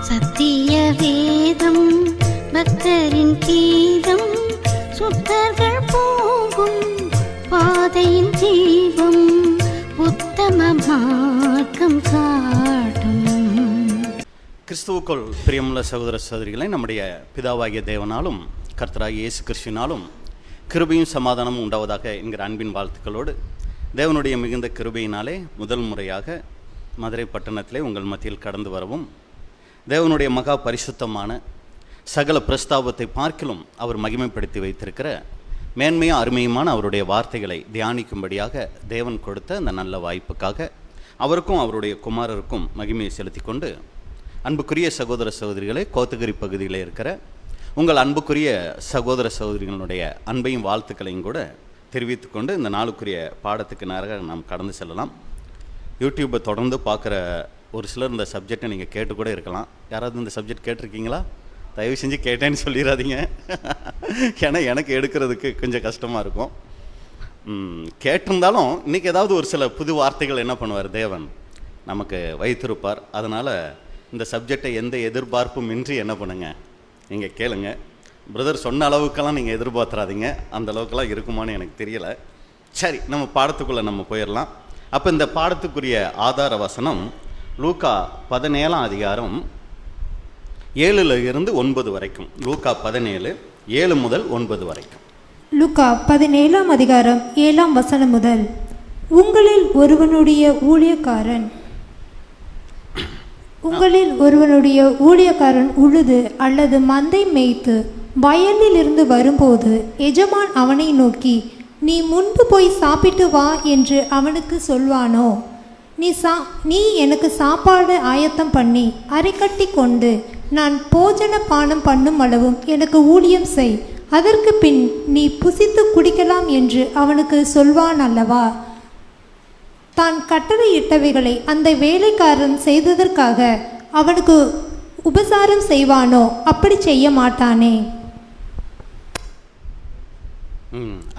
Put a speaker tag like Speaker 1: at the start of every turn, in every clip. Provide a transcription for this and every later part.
Speaker 1: சத்திய வேதம் பக்தரின் கீதம், சுத்தர்கள் போகும் பாதையின் தீபம், உத்தம மார்க்கம் காட்டும்.
Speaker 2: கிறிஸ்துவுக்குள் பிரியமுள்ள சகோதர சகோதரிகளை, நம்முடைய பிதாவாகிய தேவனாலும் கர்த்தராகிய இயேசு கிறிஸ்துவினாலும் கிருபையும் சமாதானமும் உண்டாவதாக என்கிற அன்பின் வாழ்த்துக்களோடு, தேவனுடைய மிகுந்த கிருபையினாலே முதல் முறையாக மதுரை பட்டணத்திலே உங்கள் மத்தியில் கடந்து வரவும், தேவனுடைய மகா பரிசுத்தமான சகல பிரஸ்தாபத்தை பார்க்கிலும் அவர் மகிமைப்படுத்தி வைத்திருக்கிற மேன்மையும் அருமையுமான அவருடைய வார்த்தைகளை தியானிக்கும்படியாக தேவன் கொடுத்த அந்த நல்ல வாய்ப்புக்காக அவருக்கும் அவருடைய குமாரருக்கும் மகிமையை செலுத்தி கொண்டு, அன்புக்குரிய சகோதர சகோதரிகளை, கோத்தகிரி பகுதியில் இருக்கிற உங்கள் அன்புக்குரிய சகோதர சகோதரிகளுடைய அன்பையும் வாழ்த்துக்களையும் கூட தெரிவித்து கொண்டு இந்த நாளுக்குரிய பாடத்துக்கு நேராக நாம் கடந்து செல்லலாம். யூடியூப்பை தொடர்ந்து பார்க்குற ஒரு சிலர் இந்த சப்ஜெக்டை நீங்கள் கேட்டு கூட இருக்கலாம். யாராவது இந்த சப்ஜெக்ட் கேட்டிருக்கீங்களா? தயவு செஞ்சு கேட்டேன்னு சொல்லிடாதீங்க. ஏன்னா எனக்கு எடுக்கிறதுக்கு கொஞ்சம் கஷ்டமாக இருக்கும். கேட்டிருந்தாலும் இன்றைக்கி ஏதாவது ஒரு சில புது வார்த்தைகள் என்ன பண்ணுவார் தேவன் நமக்கு வைத்திருப்பார். அதனால் இந்த சப்ஜெக்டை எந்த எதிர்பார்ப்பும் இன்றி என்ன பண்ணுங்க, நீங்கள் கேளுங்க. பிரதர் சொன்ன அளவுக்கெல்லாம் நீங்கள் எதிர்பார்த்துறாதீங்க, அந்த அளவுக்கெல்லாம் இருக்குமான்னு எனக்கு தெரியலை. சரி, நம்ம பாடத்துக்குள்ளே நம்ம போயிடலாம். அப்போ இந்த பாடத்துக்குரிய ஆதார வசனம் லூக்கா 17ஆம் அதிகாரம் 7 முதல் 9 வரைக்கும். லூக்கா 17 7 முதல் 9 வரைக்கும்.
Speaker 3: லூக்கா 17ஆம் அதிகாரம் 7ஆம் வசனம் முதல். உங்களில் ஒருவனுடைய ஊழியக்காரன் உழுது அல்லது மந்தை மேய்த்து வயலில் இருந்து வரும்போது எஜமான் அவனை நோக்கி, நீ முன்பு போய் சாப்பிட்டு வா என்று அவனுக்கு சொல்வானோ? நீ எனக்கு சாப்பாடு ஆயத்தம் பண்ணி அரைக்கட்டி கொண்டு நான் போஜன பானம் பண்ணும் அளவும் எனக்கு ஊழியம் செய், அதற்கு பின் நீ புசித்து குடிக்கலாம் என்று அவனுக்கு சொல்வான் அல்லவா? தான் கட்டளையிட்டவைகளை அந்த வேலைக்காரன் செய்ததற்காக அவனுக்கு உபசாரம் செய்வானோ? அப்படி செய்ய மாட்டானே.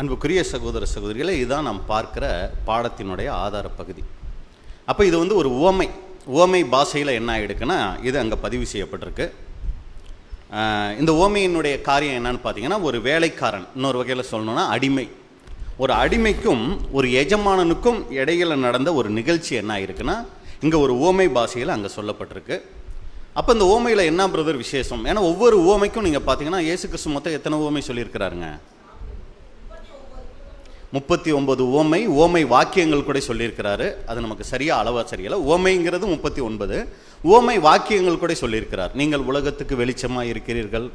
Speaker 2: அன்புக்குரிய சகோதர சகோதரிகளை, இதுதான் நாம் பார்க்கிற பாடத்தினுடைய ஆதார பகுதி. அப்போ இது ஒரு உவமை பாஷையில் என்ன ஆகிடுக்குன்னா, இது அங்கே பதிவு செய்யப்பட்டிருக்கு. இந்த உவமையினுடைய காரியம் என்னன்னு பார்த்தீங்கன்னா, ஒரு வேலைக்காரன், இன்னொரு வகையில் சொல்லணும்னா அடிமை, ஒரு அடிமைக்கும் ஒரு எஜமானனுக்கும் இடையில் நடந்த ஒரு நிகழ்ச்சி என்ன ஆகிருக்குன்னா இங்கே ஒரு உவமை பாஷையில் அங்கே சொல்லப்பட்டிருக்கு. அப்போ இந்த உவமையில் என்ன பிரதர் விசேஷம்? ஏன்னா ஒவ்வொரு உவமைக்கும் நீங்கள் பார்த்தீங்கன்னா இயேசு கிறிஸ்து மொத்தம் எத்தனை உவமை சொல்லியிருக்கிறாருங்க? 39 உவமை வாக்கியங்கள் கூட சொல்லியிருக்கிறாரு. அது நமக்கு சரியாக அளவாக சரியில்லை. உவமைங்கிறது 39, உவமை வாக்கியங்கள் கூட சொல்லியிருக்கிறார். நீங்கள் உலகத்துக்கு வெளிச்சமாக இருக்கிறீர்கள்,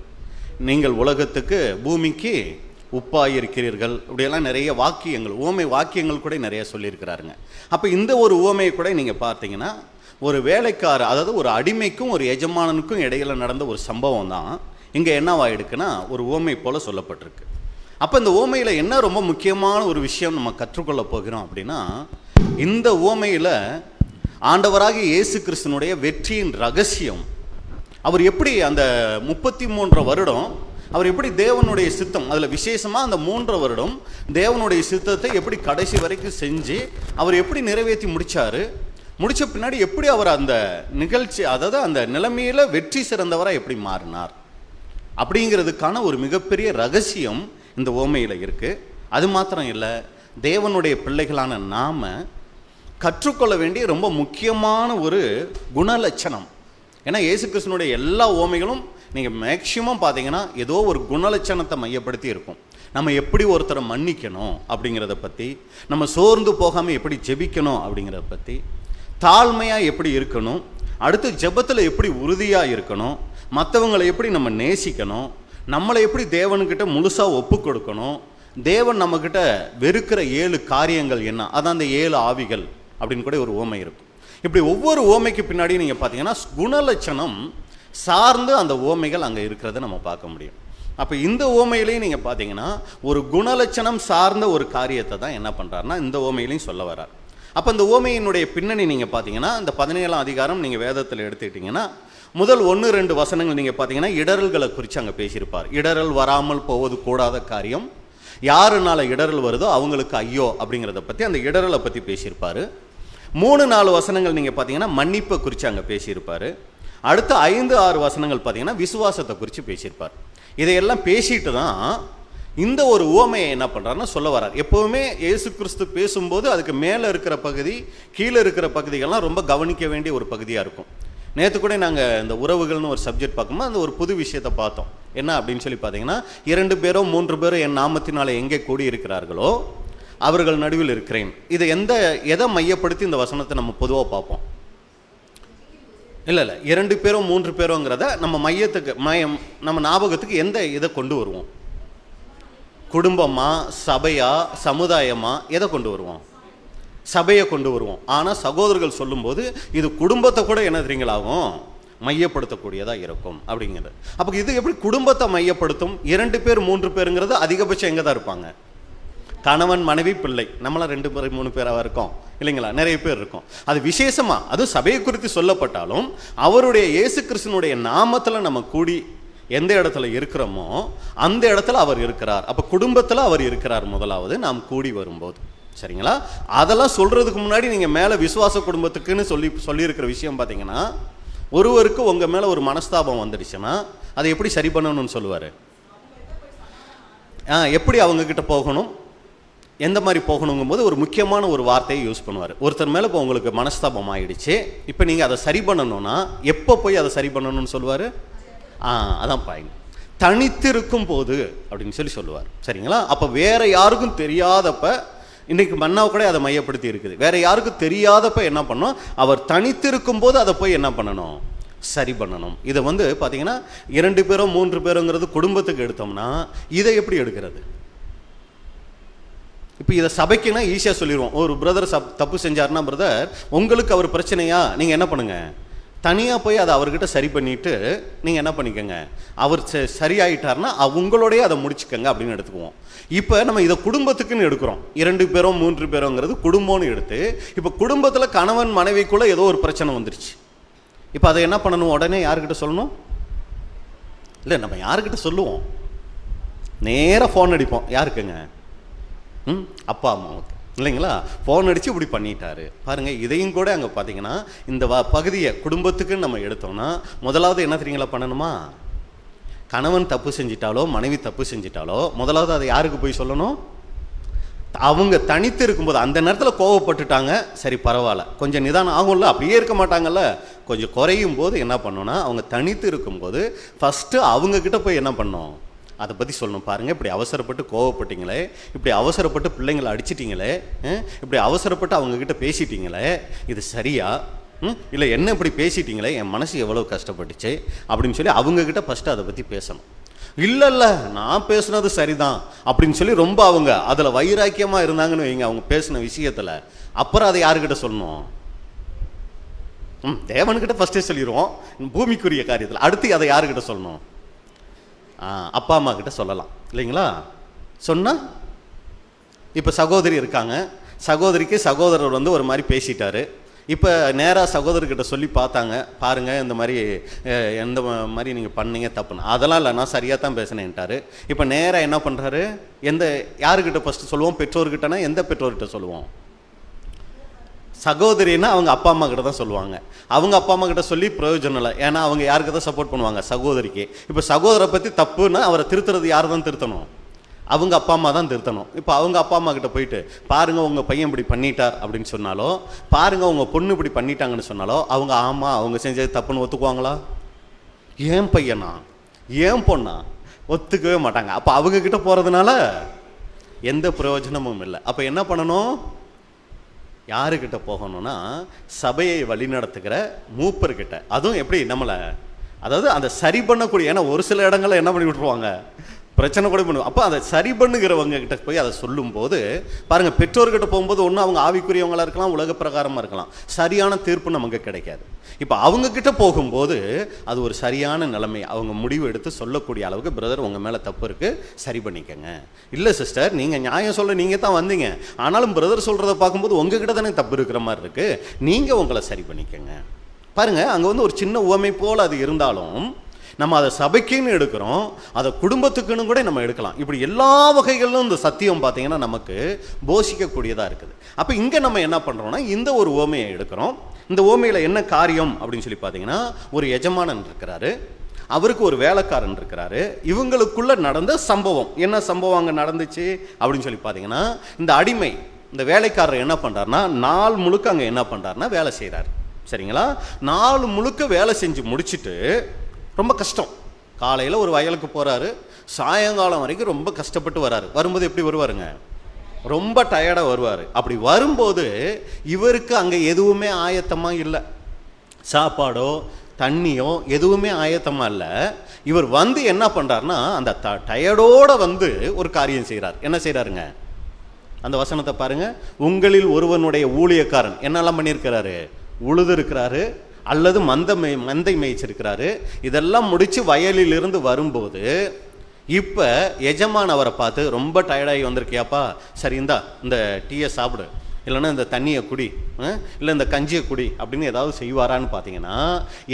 Speaker 2: நீங்கள் உலகத்துக்கு பூமிக்கு உப்பாக இருக்கிறீர்கள், இப்படியெல்லாம் நிறைய வாக்கியங்கள், உவமை வாக்கியங்கள் கூட நிறைய சொல்லியிருக்கிறாருங்க. அப்போ இந்த ஒரு உவமையை கூட நீங்கள் பார்த்தீங்கன்னா, ஒரு வேலைக்காரர், அதாவது ஒரு அடிமைக்கும் ஒரு எஜமானனுக்கும் இடையில் நடந்த ஒரு சம்பவம் தான் இங்கே என்னவாயிடுக்குன்னா ஒரு உவமை போல் சொல்லப்பட்டிருக்கு. அப்போ இந்த உவமையில் என்ன ரொம்ப முக்கியமான ஒரு விஷயம் நம்ம கற்றுக்கொள்ள போகிறோம் அப்படின்னா, இந்த உவமையில் ஆண்டவராகிய இயேசு கிறிஸ்துனுடைய வெற்றியின் ரகசியம், அவர் எப்படி அந்த 33 வருடம் அவர் எப்படி தேவனுடைய சித்தம், அதில் விசேஷமாக அந்த 3 வருடம் தேவனுடைய சித்தத்தை எப்படி கடைசி வரைக்கும் செஞ்சு அவர் எப்படி நிறைவேற்றி முடித்த பின்னாடி எப்படி அவர் அந்த நிகழ்ச்சி, அதாவது அந்த நிலைமையில் வெற்றி சிறந்தவராக எப்படி மாறினார் அப்படிங்கிறதுக்கான ஒரு மிகப்பெரிய ரகசியம் இந்த உவமையில் இருக்குது. அது மாத்திரம் இல்லை, தேவனுடைய பிள்ளைகளான நாம் கற்றுக்கொள்ள வேண்டிய ரொம்ப முக்கியமான ஒரு குணலட்சணம். ஏன்னா இயேசு கிறிஸ்துனுடைய எல்லா உவமைகளும் நீங்கள் மேக்சிமம் பார்த்தீங்கன்னா ஏதோ ஒரு குணலட்சணத்தை மையப்படுத்தி இருக்கும். நம்ம எப்படி ஒருத்தரை மன்னிக்கணும் அப்படிங்கிறத பற்றி, நம்ம சோர்ந்து போகாமல் எப்படி ஜெபிக்கணும் அப்படிங்கிறத பற்றி, தாழ்மையாக எப்படி இருக்கணும், அடுத்து ஜெபத்தில் எப்படி உறுதியாக இருக்கணும், மற்றவங்களை எப்படி நம்ம நேசிக்கணும், நம்மளை எப்படி தேவனுக்கிட்ட முழுசாக ஒப்பு கொடுக்கணும், தேவன் நம்மக்கிட்ட வெறுக்கிற 7 காரியங்கள் என்ன, அதான் அந்த 7 ஆவிகள் அப்படின்னு கூட ஒரு உவமை இருக்கும். இப்படி ஒவ்வொரு உவமைக்கு பின்னாடி நீங்கள் பார்த்தீங்கன்னா குணலட்சணம் சார்ந்து அந்த உவமைகள் அங்கே இருக்கிறத நம்ம பார்க்க முடியும். அப்போ இந்த உவமையிலையும் நீங்கள் பார்த்தீங்கன்னா ஒரு குணலட்சணம் சார்ந்த ஒரு காரியத்தை தான் என்ன பண்ணுறாருன்னா இந்த உவமையிலையும் சொல்ல வர்றார். அப்போ இந்த உவமையினுடைய பின்னணி நீங்கள் பார்த்தீங்கன்னா இந்த 17ஆம் அதிகாரம் நீங்கள் வேதத்தில் எடுத்துக்கிட்டிங்கன்னா முதல் 1-2 வசனங்கள் நீங்கள் பார்த்தீங்கன்னா இடரல்களை குறித்து அங்கே பேசியிருப்பார். இடரல் வராமல் போவது கூடாத காரியம், யாருனால இடரல் வருதோ அவங்களுக்கு ஐயோ அப்படிங்கிறத பற்றி, அந்த இடரலை பற்றி பேசியிருப்பார். 3-4 வசனங்கள் நீங்கள் பார்த்தீங்கன்னா மன்னிப்பை குறித்து அங்கே பேசியிருப்பார். அடுத்த 5-6 வசனங்கள் பார்த்தீங்கன்னா விசுவாசத்தை குறித்து பேசியிருப்பார். இதையெல்லாம் பேசிட்டு தான் இந்த ஒரு உவமையை என்ன பண்ணுறாருன்னா சொல்ல வர்றார். எப்போவுமே இயேசு கிறிஸ்து பேசும்போது அதுக்கு மேலே இருக்கிற பகுதி கீழே இருக்கிற பகுதிகள்லாம் ரொம்ப கவனிக்க வேண்டிய ஒரு பகுதியாக இருக்கும். நேற்று கூட நாங்கள் இந்த உறவுகள்னு ஒரு சப்ஜெக்ட் பார்க்கும்போது அந்த ஒரு புது விஷயத்தை பார்த்தோம். என்ன அப்படின்னு சொல்லி பார்த்தீங்கன்னா, 2 பேரோ 3 பேரோ என் நாமத்தினால எங்கே கூடி இருக்கிறார்களோ அவர்கள் நடுவில் இருக்கிறேன். இதை எதை மையப்படுத்தி இந்த வசனத்தை நம்ம பொதுவாக பார்ப்போம்? இல்லை 2 பேரோ 3 பேரோங்கிறத நம்ம மையத்துக்கு நம்ம ஞாபகத்துக்கு எந்த இதை கொண்டு வருவோம்? குடும்பமா, சபையா, சமுதாயமா, எதை கொண்டு வருவோம்? சபையை கொண்டு வருவோம். ஆனால் சகோதரர்கள் சொல்லும்போது இது குடும்பத்தை கூட என்ன தெரியுங்களாகும் மையப்படுத்தக்கூடியதாக இருக்கும் அப்படிங்கிறது. அப்போ இது எப்படி குடும்பத்தை மையப்படுத்தும்? 2 பேர் 3 பேருங்கிறது அதிகபட்சம் எங்கே தான் இருப்பாங்க? கணவன் மனைவி பிள்ளை. நம்மளாம் 2 பேர் 3 பேராக இருக்கோம் இல்லைங்களா? நிறைய பேர் இருக்கும். அது விசேஷமாக அதுவும் சபையை குறித்து சொல்லப்பட்டாலும் அவருடைய இயேசு கிறிஸ்துனுடைய நாமத்தில் நம்ம கூடி எந்த இடத்துல இருக்கிறோமோ அந்த இடத்துல அவர் இருக்கிறார். அப்போ குடும்பத்தில் அவர் இருக்கிறார் முதலாவது நாம் கூடி வரும்போது. சரிங்களா? அதெல்லாம் சொல்கிறதுக்கு முன்னாடி நீங்கள் மேலே விசுவாச குடும்பத்துக்குன்னு சொல்லியிருக்கிற விஷயம் பார்த்தீங்கன்னா, ஒருவருக்கு உங்கள் மேலே ஒரு மனஸ்தாபம் வந்துடுச்சுன்னா அதை எப்படி சரி பண்ணணும்னு சொல்லுவார். எப்படி அவங்கக்கிட்ட போகணும், எந்த மாதிரி போகணுங்கும் போது ஒரு முக்கியமான ஒரு வார்த்தையை யூஸ் பண்ணுவார். ஒருத்தர் மேலே இப்போ உங்களுக்கு மனஸ்தாபம் ஆகிடுச்சு, இப்போ நீங்கள் அதை சரி பண்ணணும்னா எப்போ போய் அதை சரி பண்ணணும்னு சொல்லுவார்? அதான் பாயிண்ட். தனித்திருக்கும் போது அப்படின்னு சொல்லுவார். சரிங்களா? அப்போ வேற யாருக்கும் தெரியாதப்ப, இன்னைக்கு மன்னாவை கூட அதை மையப்படுத்தி இருக்குது, வேற யாருக்கும் தெரியாதப்ப என்ன பண்ணணும்? அவர் தனித்திருக்கும் போது அதை போய் என்ன பண்ணணும்? சரி பண்ணணும். இதை பார்த்தீங்கன்னா 2 பேரோ 3 பேரோங்கிறது குடும்பத்துக்கு எடுத்தோம்னா இதை எப்படி எடுக்கிறது? இப்போ இதை சபைக்குன்னா ஈஸியாக சொல்லிடுவோம். ஒரு பிரதர் தப்பு செஞ்சார்னா, பிரதர் உங்களுக்கு அவர் பிரச்சனையா, நீங்கள் என்ன பண்ணுங்க, தனியாக போய் அதை அவர்கிட்ட சரி பண்ணிவிட்டு நீங்கள் என்ன பண்ணிக்கோங்க, அவர் சரியாயிட்டார்னா உங்களோடய அதை முடிச்சுக்கங்க அப்படின்னு எடுத்துக்குவோம். இப்போ நம்ம இதை குடும்பத்துக்குன்னு எடுக்கிறோம். 2 பேரோ 3 பேரோங்கிறது குடும்பம்னு எடுத்து, இப்போ குடும்பத்தில் கணவன் மனைவிக்குள்ளே ஏதோ ஒரு பிரச்சனை வந்துருச்சு. இப்போ அதை என்ன பண்ணணும்? உடனே யாருக்கிட்ட சொல்லணும்? இல்லை, நம்ம யாருக்கிட்ட சொல்லுவோம்? நேராக ஃபோன் அடிப்போம். யாருக்குங்க? அப்பா அம்மாவுக்கு இல்லைங்களா? ஃபோன் அடித்து இப்படி பண்ணிட்டாரு பாருங்கள். இதையும் கூட அங்கே பார்த்தீங்கன்னா இந்த பகுதியை குடும்பத்துக்குன்னு நம்ம எடுத்தோம்னா முதலாவது என்ன தெரியுங்களா பண்ணணுமா? கணவன் தப்பு செஞ்சிட்டாலோ மனைவி தப்பு செஞ்சிட்டாலோ முதலாவது அதை யாருக்கு போய் சொல்லணும்? அவங்க தனித்து இருக்கும்போது அந்த நேரத்தில் கோவப்பட்டுட்டாங்க, சரி பரவாயில்ல, கொஞ்சம் நிதானம் ஆகும்ல, அப்படியே இருக்க மாட்டாங்கல்ல, கொஞ்சம் குறையும் போது என்ன பண்ணோன்னா அவங்க தனித்து இருக்கும்போது ஃபஸ்ட்டு அவங்கக்கிட்ட போய் என்ன பண்ணோம்? அதை பற்றி சொல்லணும். பாருங்கள், இப்படி அவசரப்பட்டு கோவப்பட்டீங்களே, இப்படி அவசரப்பட்டு பிள்ளைங்களை அடிச்சிட்டிங்களே, இப்படி அவசரப்பட்டு அவங்கக்கிட்ட பேசிட்டீங்களே, இது சரியா? இல்லை என்ன இப்படி பேசிட்டீங்களே, என் மனசு எவ்வளோ கஷ்டப்பட்டுச்சு அப்படின்னு சொல்லி அவங்கக்கிட்ட ஃபஸ்ட்டு அதை பற்றி பேசணும். இல்லை நான் பேசுனது சரிதான் அப்படின்னு சொல்லி ரொம்ப அவங்க அதில் வைராக்கியமாக இருந்தாங்கன்னு வைங்க அவங்க பேசின விஷயத்தில், அப்புறம் அதை யாருக்கிட்ட சொல்லணும்? தேவன்கிட்ட ஃபஸ்ட்டே சொல்லிடுவோம் பூமிக்குரிய காரியத்தில். அடுத்து அதை யாருக்கிட்ட சொல்லணும்? அப்பா அம்மா கிட்ட சொல்லலாம் இல்லைங்களா? சொன்னால் இப்போ சகோதரி இருக்காங்க, சகோதரிக்கு சகோதரர் ஒரு மாதிரி பேசிட்டாரு. இப்போ நேராக சகோதரர்கிட்ட சொல்லி பார்த்தாங்க, பாருங்கள் இந்த மாதிரி எந்த மாதிரி நீங்கள் பண்ணீங்க தப்புன்னு. அதெல்லாம் இல்லை, நான் சரியாக தான் பேசினேன்ட்டாரு. இப்போ நேராக என்ன பண்ணுறாரு? யாருக்கிட்ட ஃபஸ்ட்டு சொல்லுவோம்? பெற்றோர்கிட்டனா எந்த பெற்றோர்கிட்ட சொல்லுவோம்? சகோதரின்னா அவங்க அப்பா அம்மா கிட்ட தான் சொல்லுவாங்க. அவங்க அப்பா அம்மா கிட்ட சொல்லி பிரயோஜனம் இல்லை, ஏன்னா அவங்க யாருக்கு தான் சப்போர்ட் பண்ணுவாங்க? சகோதரிக்கு. இப்போ சகோதரை பற்றி தப்புன்னா அவரை திருத்துறது யார் தான் திருத்தணும்? அவங்க அப்பா அம்மா தான் திருத்தணும். இப்போ அவங்க அப்பா அம்மா கிட்ட போயிட்டு பாருங்கள் உங்கள் பையன் இப்படி பண்ணிட்டார் அப்படின்னு சொன்னாலோ, பாருங்கள் உங்கள் பொண்ணு இப்படி பண்ணிட்டாங்கன்னு சொன்னாலோ அவங்க ஆமாம் அவங்க செஞ்சது தப்புன்னு ஒத்துக்குவாங்களா? ஏன் பையனா ஏன் பொண்ணா ஒத்துக்கவே மாட்டாங்க. அப்போ அவங்கக்கிட்ட போகிறதுனால எந்த பிரயோஜனமும் இல்லை. அப்போ என்ன பண்ணணும்? யாருக்கிட்ட போகணும்னா சபையை வழிநடத்துகிற மூப்பர்கிட்ட. அதுவும் எப்படி நம்மளை அதாவது அந்த சரி பண்ணக்கூடிய, ஏன்னா ஒரு சில இடங்களில் என்ன பண்ணி விட்டுருவாங்க, பிரச்சனை கூட பண்ணுவோம். அப்போ அதை சரி பண்ணுகிறவங்க கிட்ட போய் அதை சொல்லும்போது பாருங்கள், பெற்றோர்கிட்ட போகும்போது ஒன்று அவங்க ஆவிக்குரியவங்களாக இருக்கலாம், உலக பிரகாரமாக இருக்கலாம், சரியான தீர்ப்பு நமக்கு கிடைக்காது. இப்போ அவங்கக்கிட்ட போகும்போது அது ஒரு சரியான நிலைமை, அவங்க முடிவு எடுத்து சொல்லக்கூடிய அளவுக்கு பிரதர் உங்கள் மேலே தப்பு இருக்குது, சரி பண்ணிக்கங்க. இல்லை சிஸ்டர் நீங்கள் நியாயம் சொல்ல நீங்கள் தான் வந்தீங்க, ஆனாலும் பிரதர் சொல்கிறத பார்க்கும்போது உங்ககிட்ட தானே தப்பு இருக்கிற மாதிரி இருக்குது, நீங்கள் உங்களை சரி பண்ணிக்கங்க. பாருங்கள், அங்கே ஒரு சின்ன உவமை போல் அது இருந்தாலும் நம்ம அதை சபைக்குன்னு எடுக்கிறோம், அதை குடும்பத்துக்குன்னு கூட நம்ம எடுக்கலாம். இப்படி எல்லா வகைகளிலும் இந்த சத்தியம் பார்த்தீங்கன்னா நமக்கு போஷிக்கக்கூடியதாக இருக்குது. அப்போ இங்கே நம்ம என்ன பண்ணுறோம்னா இந்த ஒரு ஓமையை எடுக்கிறோம். இந்த ஓமையில் என்ன காரியம் அப்படின்னு சொல்லி பார்த்தீங்கன்னா, ஒரு எஜமானன் இருக்கிறாரு, அவருக்கு ஒரு வேலைக்காரன் இருக்கிறாரு. இவங்களுக்குள்ள நடந்த சம்பவம், என்ன சம்பவம் அங்கே நடந்துச்சு அப்படின்னு சொல்லி பார்த்தீங்கன்னா, இந்த அடிமை இந்த வேலைக்காரர் என்ன பண்ணுறாருனா நாள் முழுக்க அங்கே என்ன பண்ணுறாருனா வேலை செய்கிறார். சரிங்களா? நாள் முழுக்க வேலை செஞ்சு முடிச்சுட்டு ரொம்ப கஷ்டம். காலையில் ஒரு வயலுக்கு போகிறாரு, சாயங்காலம் வரைக்கும் ரொம்ப கஷ்டப்பட்டு வராரு. வரும்போது எப்படி வருவாருங்க? ரொம்ப டயர்டாக வருவார். அப்படி வரும்போது இவருக்கு அங்கே எதுவுமே ஆயத்தமாக இல்லை, சாப்பாடோ தண்ணியோ எதுவுமே ஆயத்தமாக இல்லை. இவர் வந்து என்ன பண்ணுறாருனா அந்த டயர்டோடு வந்து ஒரு காரியம் செய்கிறார். என்ன செய்கிறாருங்க? அந்த வசனத்தை பாருங்க. உங்களில் ஒருவனுடைய ஊழியக்காரன் என்னெல்லாம் பண்ணியிருக்கிறாரு? உழுது இருக்கிறாரு, அல்லது மந்தை மேய்ச்சிருக்கிறாரு. இதெல்லாம் முடித்து வயலிலிருந்து வரும்போது இப்போ எஜமான் அவரை பார்த்து, ரொம்ப டயர்டாகி வந்திருக்கியாப்பா, சரி இந்தா இந்த டீயை சாப்பிடு, இல்லைன்னா இந்த தண்ணியை குடி, இல்லை இந்த கஞ்சியை குடி அப்படின்னு ஏதாவது செய்வாரான்னு பார்த்தீங்கன்னா,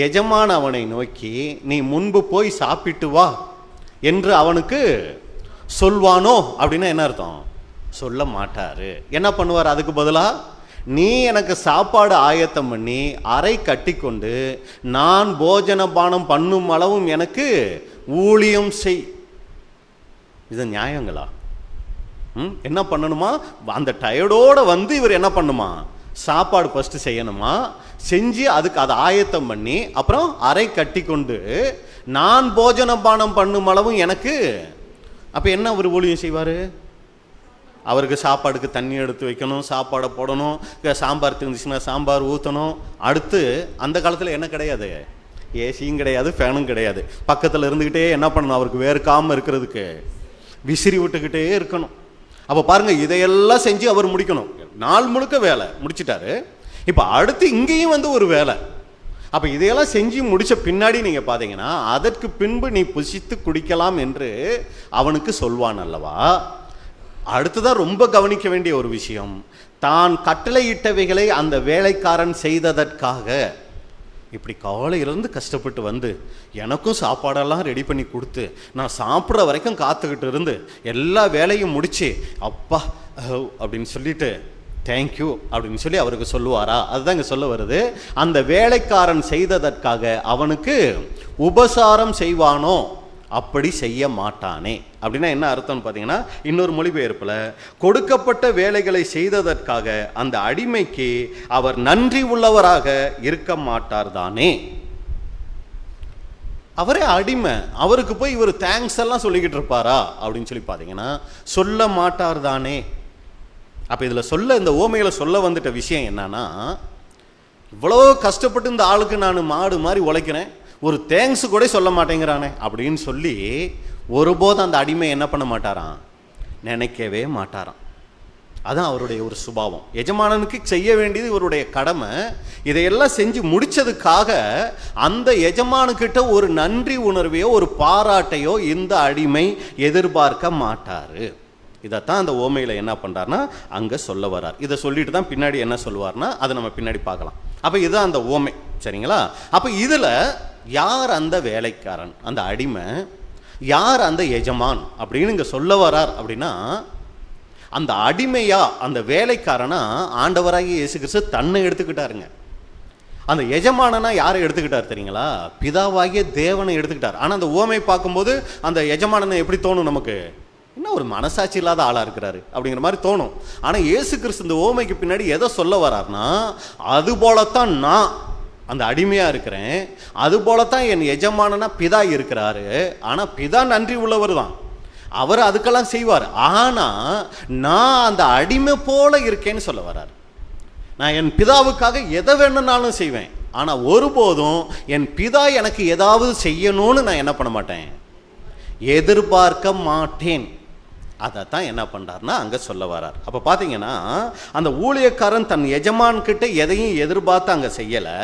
Speaker 2: எஜமான் அவனை நோக்கி நீ முன்பு போய் சாப்பிட்டு வா என்று அவனுக்கு சொல்வானோ அப்படின்னா என்ன அர்த்தம்? சொல்ல மாட்டாரு. என்ன பண்ணுவார்? அதுக்கு பதிலாக நீ எனக்கு சாப்பாடு ஆயத்தம் பண்ணி அறை கட்டி கொண்டு நான் போஜன பானம் பண்ணும் அளவும் எனக்கு ஊழியம் செய். இது நியாயங்களா? என்ன பண்ணணுமா? அந்த டயர்டோட வந்து இவர் என்ன பண்ணுமா? சாப்பாடு ஃபஸ்ட்டு செய்யணுமா, செஞ்சு அதுக்கு அதை ஆயத்தம் பண்ணி அப்புறம் அறை கட்டி கொண்டு நான் போஜன பானம் பண்ணும் அளவும் எனக்கு. அப்போ என்ன அவர் ஊழியம் செய்வார்? அவருக்கு சாப்பாடுக்கு தண்ணி எடுத்து வைக்கணும், சாப்பாடை போடணும், சாம்பார் இருந்துச்சுன்னா சாம்பார் ஊற்றணும். அடுத்து அந்த காலத்தில் என்ன கிடையாது? ஏசியும் கிடையாது, ஃபேனும் கிடையாது. பக்கத்தில் இருந்துக்கிட்டே என்ன பண்ணணும்? அவருக்கு வேர்க்காமல் இருக்கிறதுக்கு விசிறி விட்டுக்கிட்டே இருக்கணும். அப்போ பாருங்கள், இதையெல்லாம் செஞ்சு அவர் முடிக்கணும். நாள் முழுக்க வேலை முடிச்சிட்டாரு. இப்போ அடுத்து இங்கேயும் வந்து ஒரு வேலை. அப்போ இதையெல்லாம் செஞ்சு முடித்த பின்னாடி நீங்கள் பார்த்தீங்கன்னா, அதற்கு பின்பு நீ புசித்து குடிக்கலாம் என்று அவனுக்கு சொல்வான் அல்லவா? அடுத்துதான் ரொம்ப கவனிக்க வேண்டிய ஒரு விஷயம், தான் கட்டளையிட்டவைகளை அந்த வேலைக்காரன் செய்ததற்காக இப்படி காலையிலேருந்து கஷ்டப்பட்டு வந்து எனக்கும் சாப்பாடெல்லாம் ரெடி பண்ணி கொடுத்து நான் சாப்பிட்ற வரைக்கும் காத்துக்கிட்டு இருந்து எல்லா வேலையும் முடிச்சு அப்பா அப்படின்னு சொல்லிட்டு தேங்க்யூ அப்படின்னு சொல்லி அவருக்கு சொல்லுவாரா? அதுதான் இங்கே சொல்ல வருது. அந்த வேலைக்காரன் செய்ததற்காக அவனுக்கு உபசாரம் செய்வானோ? அப்படி செய்ய மாட்டானே. அப்படின்னா என்ன அர்த்தம்னு பார்த்தீங்கன்னா, இன்னொரு மொழிபெயர்ப்பில் கொடுக்கப்பட்ட வேலைகளை செய்ததற்காக அந்த அடிமைக்கு அவர் நன்றி உள்ளவராக இருக்க மாட்டார் தானே. அவரே அடிமை, அவருக்கு போய் இவர் தேங்க்ஸ் எல்லாம் சொல்லிக்கிட்டு இருப்பாரா அப்படின்னு சொல்லி பார்த்தீங்கன்னா சொல்ல மாட்டார் தானே. அப்போ இதில் இந்த ஓமையில் சொல்ல வந்துட்ட விஷயம் என்னன்னா, இவ்வளோ கஷ்டப்பட்டு இந்த ஆளுக்கு நான் மாடு மாதிரி உழைக்கிறேன், ஒரு தேங்க்ஸ் கூட சொல்ல மாட்டேங்கிறானே அப்படின்னு சொல்லி ஒருபோதும் அந்த அடிமை என்ன பண்ண மாட்டாராம்? நினைக்கவே மாட்டாராம். அதான் அவருடைய ஒரு சுபாவம். எஜமானனுக்கு செய்ய வேண்டியது இவருடைய கடமை. இதையெல்லாம் செஞ்சு முடிச்சதுக்காக அந்த எஜமானுக்கிட்ட ஒரு நன்றி உணர்வையோ ஒரு பாராட்டையோ இந்த அடிமை எதிர்பார்க்க மாட்டாரு. இதைத்தான் அந்த ஓமையில் என்ன பண்ணுறாருன்னா அங்கே சொல்ல வர்றார். இதை சொல்லிட்டு தான் பின்னாடி என்ன சொல்லுவார்னா அதை நம்ம பின்னாடி பார்க்கலாம். அப்போ இதுதான் அந்த ஓமை. சரிங்களா? அப்போ இதில் யார் அந்த வேலைக்காரன், அந்த அடிமை, யார் அந்த எஜமான் அப்படின்னு இங்கே சொல்ல வரார் அப்படின்னா, அந்த அடிமையா அந்த வேலைக்காரனா ஆண்டவராகிய இயேசு கிறிஸ்து தன்னை எடுத்துக்கிட்டாருங்க. அந்த எஜமானனா யாரை எடுத்துக்கிட்டார் தெரியுங்களா? பிதாவாகிய தேவனை எடுத்துக்கிட்டார். ஆனால் அந்த ஓமை பார்க்கும்போது அந்த எஜமானனை எப்படி தோணும் நமக்கு? என்ன ஒரு மனசாட்சி இல்லாத ஆளாக இருக்கிறாரு அப்படிங்கிற மாதிரி தோணும். ஆனால் இயேசு கிறிஸ்து இந்த ஓமைக்கு பின்னாடி எதை சொல்ல வர்றார்னா, அது போலத்தான் நான் அந்த அடிமையாக இருக்கிறேன், அது போலத்தான் என் எஜமானனா பிதா இருக்கிறாரு. ஆனால் பிதா நன்றி உள்ளவர் தான், அவர் அதுக்கெல்லாம் செய்வார். ஆனால் நான் அந்த அடிமை போல இருக்கேன்னு சொல்ல வர்றார். நான் என் பிதாவுக்காக எதை வேணும்னாலும் செய்வேன், ஆனால் ஒருபோதும் என் பிதா எனக்கு ஏதாவது செய்யணும்னு நான் என்ன பண்ண மாட்டேன், எதிர்பார்க்க மாட்டேன். அதைத்தான் என்ன பண்ணுறாருன்னா அங்கே சொல்ல வரார். அப்போ பார்த்தீங்கன்னா அந்த ஊழியக்காரன் தன் எஜமான்கிட்ட எதையும் எதிர்பார்த்து அங்கே செய்யலை.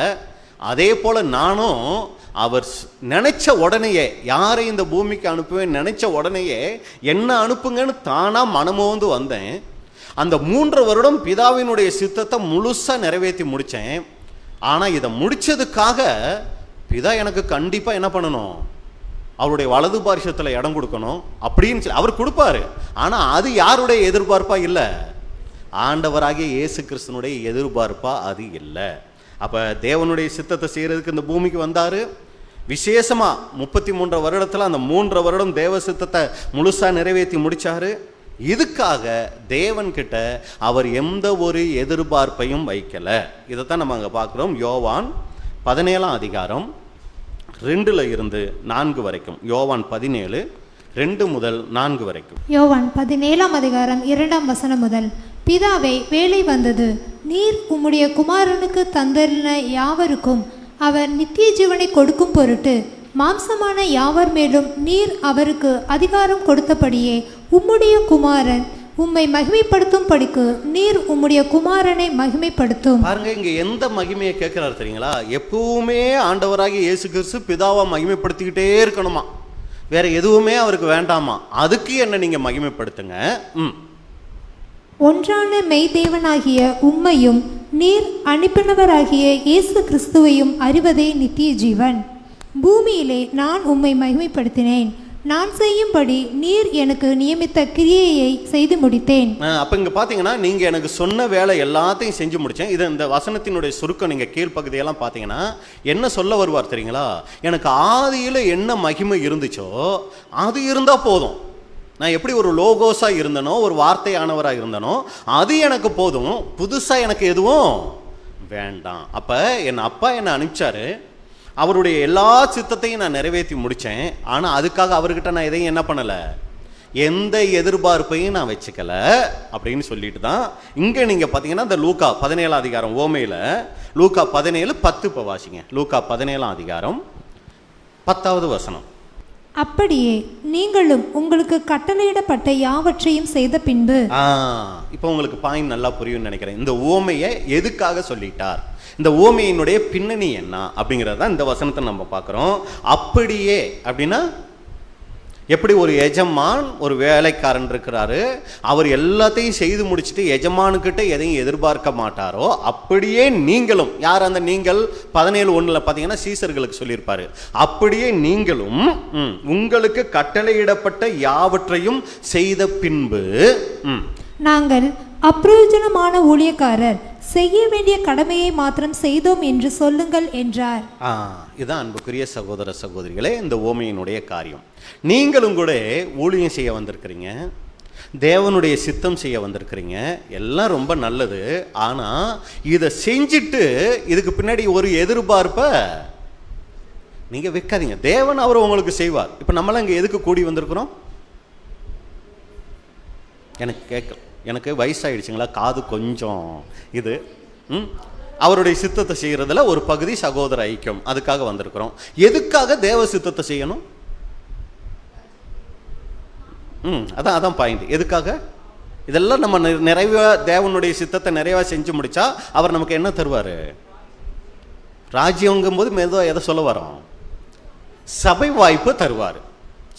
Speaker 2: அதே போல் நானும் அவர் நினைச்ச உடனேயே, யாரை இந்த பூமிக்கு அனுப்புவேன் நினைச்ச உடனேயே என்ன அனுப்புங்கன்னு தானாக மனமோந்து வந்தேன். அந்த 3 வருடம் பிதாவினுடைய சித்தத்தை முழுசாக நிறைவேற்றி முடித்தேன். ஆனால் இதை முடித்ததுக்காக பிதா எனக்கு கண்டிப்பாக என்ன பண்ணணும், அவருடைய வலது பார்ஷத்தில் இடம் கொடுக்கணும் அப்படின்னு சொல்லி அவர் கொடுப்பாரு. ஆனால் அது யாருடைய எதிர்பார்ப்பா இல்லை, ஆண்டவராகிய இயேசு கிறிஸ்துனுடைய எதிர்பார்ப்பா அது இல்லை. அப்போ தேவனுடைய சித்தத்தை செய்கிறதுக்கு இந்த பூமிக்கு வந்தார். விசேஷமாக 33 வருடத்தில் அந்த 3 வருடம் தேவ சித்தத்தை முழுசாக நிறைவேற்றி முடித்தார். இதுக்காக தேவன்கிட்ட அவர் எந்த ஒரு எதிர்பார்ப்பையும் வைக்கலை. இதைத்தான் நம்ம அங்கே பார்க்குறோம். யோவான் 17ஆம் அதிகாரம் 2-4 வரைக்கும். யோவான் 17:2 முதல் 4 வரைக்கும்.
Speaker 3: யோவான் 17ஆம் அதிகாரம் 2ஆம் வசனம் முதல். பிதாவே, வேலை வந்தது. நீர் உம்முடைய குமாரனுக்கு தந்தரின யாவருக்கும் அவர் நித்திய ஜீவனை கொடுக்கும் பொருட்டு மாம்சமான யாவர் மேலும் நீர் அவருக்கு அதிகாரம் கொடுத்தபடியே உம்முடைய குமாரன் உம்மை மகிமைப்படுத்தும் படிக்கு நீர் உம்முடைய குமாரனை மகிமைப்படுத்தும்.
Speaker 2: பாருங்க, இங்க எந்த மகிமையை கேட்கிறாரு தெரியுங்களா? எப்பவுமே ஆண்டவராகிய இயேசு கிறிஸ்து பிதாவை மகிமைப்படுத்திக்கிட்டே இருக்கணுமா, வேற எதுவுமே அவருக்கு வேண்டாமா. அதுக்கு என்ன நீங்க மகிமைப்படுத்துங்க.
Speaker 3: ஒன்றான மெய்தேவனாகிய உம்மையும் நீர் அனுப்பினவராகிய இயேசு கிறிஸ்துவையும் அறிவதே நித்திய ஜீவன். பூமியிலே நான் உம்மை மகிமைப்படுத்தினேன். நான் செய்யும்படி நீர் எனக்கு நியமித்த கிரியையை செய்து முடித்தேன்.
Speaker 2: அப்போ இங்கே பார்த்தீங்கன்னா, நீங்கள் எனக்கு சொன்ன வேலை எல்லாத்தையும் செஞ்சு முடித்தேன். இது இந்த வசனத்தினுடைய சுருக்கம். நீங்கள் கீழ்ப்பகுதியெல்லாம் பார்த்தீங்கன்னா என்ன சொல்ல வருவார் தெரியுங்களா? எனக்கு ஆதியில் என்ன மகிமை இருந்துச்சோ அது இருந்தால் போதும். நான் எப்படி ஒரு லோகோஸாக இருந்தனோ, ஒரு வார்த்தையானவராக இருந்தனோ, அது எனக்கு போதும். புதுசாக எனக்கு எதுவும் வேண்டாம். அப்போ என் அப்பா என்னை அனுப்பிச்சாரு. அவருடைய எல்லா சித்தத்தையும் நான் நிறைவேற்றி முடித்தேன். ஆனால் அதுக்காக அவர்கிட்ட நான் எதையும் என்ன பண்ணலை, எந்த எதிர்பார்ப்பையும் நான் வச்சுக்கல அப்படின்னு சொல்லிட்டு தான் இங்கே நீங்கள் பார்த்தீங்கன்னா இந்த லூக்கா 17ஆம் அதிகாரம் ஓமையில் லூக்கா 17:10 இப்போ வாசிங்க. லூக்கா 17ஆம் அதிகாரம் 10வது வசனம்.
Speaker 3: அப்படியே நீங்களும் உங்களுக்கு கட்டளையிடப்பட்ட யாவற்றையும் செய்த பின்பு.
Speaker 2: இப்போ உங்களுக்கு பாயிண்ட் நல்லா புரியும்னு நினைக்கிறேன். இந்த ஓமையை எதுக்காக சொல்லிட்டார், இந்த ஓமையினுடைய பின்னணி என்ன அப்படிங்கிறத இந்த வசனத்தை நம்ம பார்க்குறோம். அப்படியே அப்படின்னா எப்படி ஒரு எஜமான் ஒரு வேலைக்காரன் இருக்கிறாரு, அவர் எல்லாத்தையும் செய்து முடிச்சுட்டு எஜமானுக்கிட்ட எதையும் எதிர்பார்க்க மாட்டாரோ, அப்படியே நீங்களும். யார் அந்த நீங்கள்? 17:1 பார்த்தீங்கன்னா சீசர்களுக்கு சொல்லியிருப்பாரு. அப்படியே நீங்களும் உங்களுக்கு கட்டளையிடப்பட்ட யாவற்றையும் செய்த பின்பு
Speaker 3: நாங்கள் அப்பிரயோஜனமான ஊழியக்காரர், செய்ய வேண்டிய கடமையை மாத்திரம் செய்தோம் என்று சொல்லுங்கள் என்றார்.
Speaker 2: இதுதான் அன்புக்குரிய சகோதர சகோதரிகளே இந்த ஓமையினுடைய காரியம். நீங்களும் கூட ஊழியம் செய்ய வந்திருக்கிறீங்க, தேவனுடைய சித்தம் செய்ய வந்திருக்கிறீங்க, எல்லாம் ரொம்ப நல்லது. ஆனால் இதை செஞ்சுட்டு இதுக்கு பின்னாடி ஒரு எதிர்பார்ப்பை நீங்கள் வைக்காதீங்க. தேவன் அவர் உங்களுக்கு செய்வார். இப்போ நம்மளாம் இங்கே எதுக்கு கூடி வந்திருக்கிறோம்? எனக்கு வயசாகிடுச்சுங்களா, காது கொஞ்சம் இது. அவருடைய சித்தத்தை செய்கிறதுல ஒரு பகுதி சகோதர ஐக்கியம், அதுக்காக வந்திருக்கிறோம். எதுக்காக தேவ சித்தத்தை செய்யணும்? அதான் பாயிண்ட். எதுக்காக? இதெல்லாம் நம்ம நிறைவா தேவனுடைய சித்தத்தை நிறைவாக செஞ்சு முடிச்சா அவர் நமக்கு என்ன தருவார்? ராஜ்யங்கும் போது மெதுவாக எதை சொல்ல வரோம்? சபை வாய்ப்பு தருவார்.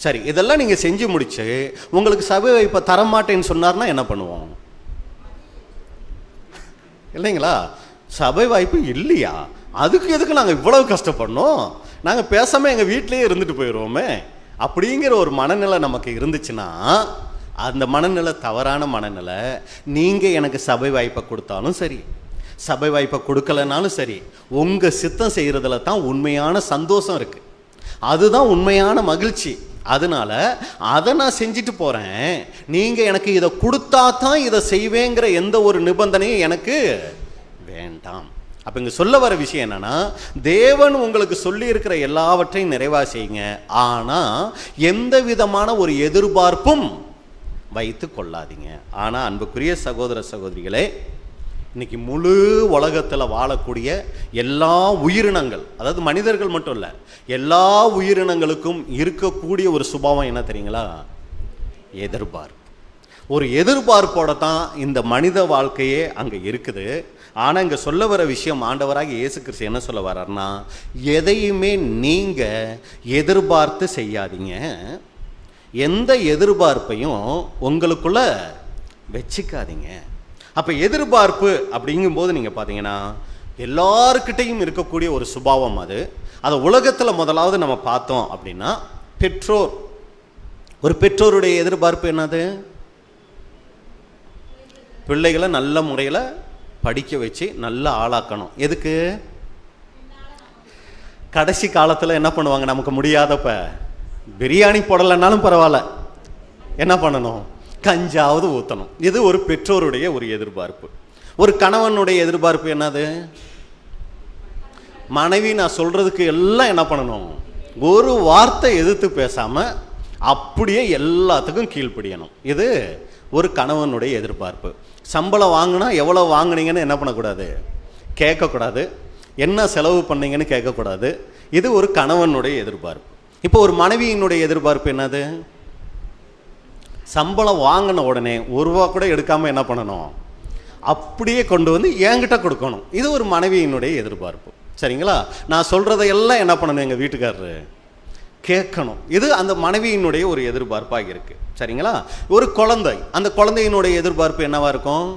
Speaker 2: சரி, இதெல்லாம் நீங்கள் செஞ்சு முடிச்சு உங்களுக்கு சபை வாய்ப்பை தரமாட்டேன்னு சொன்னார்னா என்ன பண்ணுவோம்? இல்லைங்களா? சபை வாய்ப்பு இல்லையா, அதுக்கு எதுக்கு நாங்கள் இவ்வளவு கஷ்டப்படணும்? நாங்கள் பேசாமல் எங்கள் வீட்டிலேயே இருந்துட்டு போயிடுவோமே அப்படிங்கிற ஒரு மனநிலை நமக்கு இருந்துச்சுன்னா அந்த மனநிலை தவறான மனநிலை. நீங்கள் எனக்கு சபை வாய்ப்பை கொடுத்தாலும் சரி, சபை வாய்ப்பை கொடுக்கலனாலும் சரி, உங்கள் சித்தம் செய்கிறதுல தான் உண்மையான சந்தோஷம் இருக்குது, அதுதான் உண்மையான மகிழ்ச்சி. அதனால அதை நான் செஞ்சுட்டு போகிறேன். நீங்கள் எனக்கு இதை கொடுத்தா தான் இதை செய்வேங்கிற எந்த ஒரு நிபந்தனையும் எனக்கு வேண்டாம். அப்போ இங்கே சொல்ல வர விஷயம் என்னன்னா, தேவன் உங்களுக்கு சொல்லி இருக்கிற எல்லாவற்றையும் நிறைவாக செய்யுங்க, ஆனால் எந்த விதமான ஒரு எதிர்பார்ப்பும் வைத்து கொள்ளாதீங்க. ஆனால் அன்புக்குரிய சகோதர சகோதரிகளே, இன்னைக்கு முழு உலகத்தில் வாழக்கூடிய எல்லா உயிரினங்கள், அதாவது மனிதர்கள் மட்டும் இல்லை, எல்லா உயிரினங்களுக்கும் இருக்கக்கூடிய ஒரு சுபாவம் என்ன தெரியுங்களா? எதிர்பார்ப்பு. ஒரு எதிர்பார்ப்போட தான் இந்த மனித வாழ்க்கையே அங்கே இருக்குது. ஆனால் இங்கே சொல்ல வர விஷயம், ஆண்டவராக இயேசு கிறிஸ்து என்ன சொல்ல வர்றாருன்னா, எதையுமே நீங்கள் எதிர்பார்த்து செய்யாதீங்க, எந்த எதிர்பார்ப்பையும் உங்களுக்குள்ள வச்சுக்காதீங்க. அப்போ எதிர்பார்ப்பு அப்படிங்கும்போது நீங்கள் பார்த்தீங்கன்னா எல்லாருக்கிட்டையும் இருக்கக்கூடிய ஒரு சுபாவம் அது. அதை உலகத்தில் முதலாவது நம்ம பார்த்தோம் அப்படின்னா பெற்றோர், ஒரு பெற்றோருடைய எதிர்பார்ப்பு என்னது? பிள்ளைகளை நல்ல முறையில் படிக்க வச்சு நல்லா ஆளாக்கணும். எதுக்கு? கடைசி காலத்தில் என்ன பண்ணுவாங்க? நமக்கு முடியாதப்ப பிரியாணி போடலைன்னாலும் பரவாயில்ல, என்ன பண்ணணும்? கஞ்சாவது ஊற்றணும். இது ஒரு பெற்றோருடைய ஒரு எதிர்பார்ப்பு. ஒரு கணவனுடைய எதிர்பார்ப்பு என்னது? மனைவி நான் சொல்றதுக்கு எல்லாம் என்ன பண்ணணும்? ஒரு வார்த்தை எதிர்த்து பேசாம அப்படியே எல்லாத்துக்கும் கீழ்ப்படியணும். இது ஒரு கணவனுடைய எதிர்பார்ப்பு. சம்பளம் வாங்கினா எவ்வளோ வாங்கினீங்கன்னு என்ன பண்ணக்கூடாது? கேட்கக்கூடாது. என்ன செலவு பண்ணீங்கன்னு கேட்கக்கூடாது. இது ஒரு கணவனுடைய எதிர்பார்ப்பு. இப்போ ஒரு மனைவியினுடைய எதிர்பார்ப்பு என்னது? சம்பளம் வாங்கின உடனே ஒரு ரூபா கூட எடுக்காமல் என்ன பண்ணணும்? அப்படியே கொண்டு வந்து என்கிட்ட கொடுக்கணும். இது ஒரு மனைவியினுடைய எதிர்பார்ப்பு. சரிங்களா? நான் சொல்கிறதையெல்லாம் என்ன பண்ணணும்? எங்கள் வீட்டுக்காரரு கேட்கணும். இது அந்த மனைவியினுடைய ஒரு எதிர்பார்ப்பாக இருக்குது. சரிங்களா? ஒரு குழந்தை, அந்த குழந்தையினுடைய எதிர்பார்ப்பு என்னவா இருக்கும்?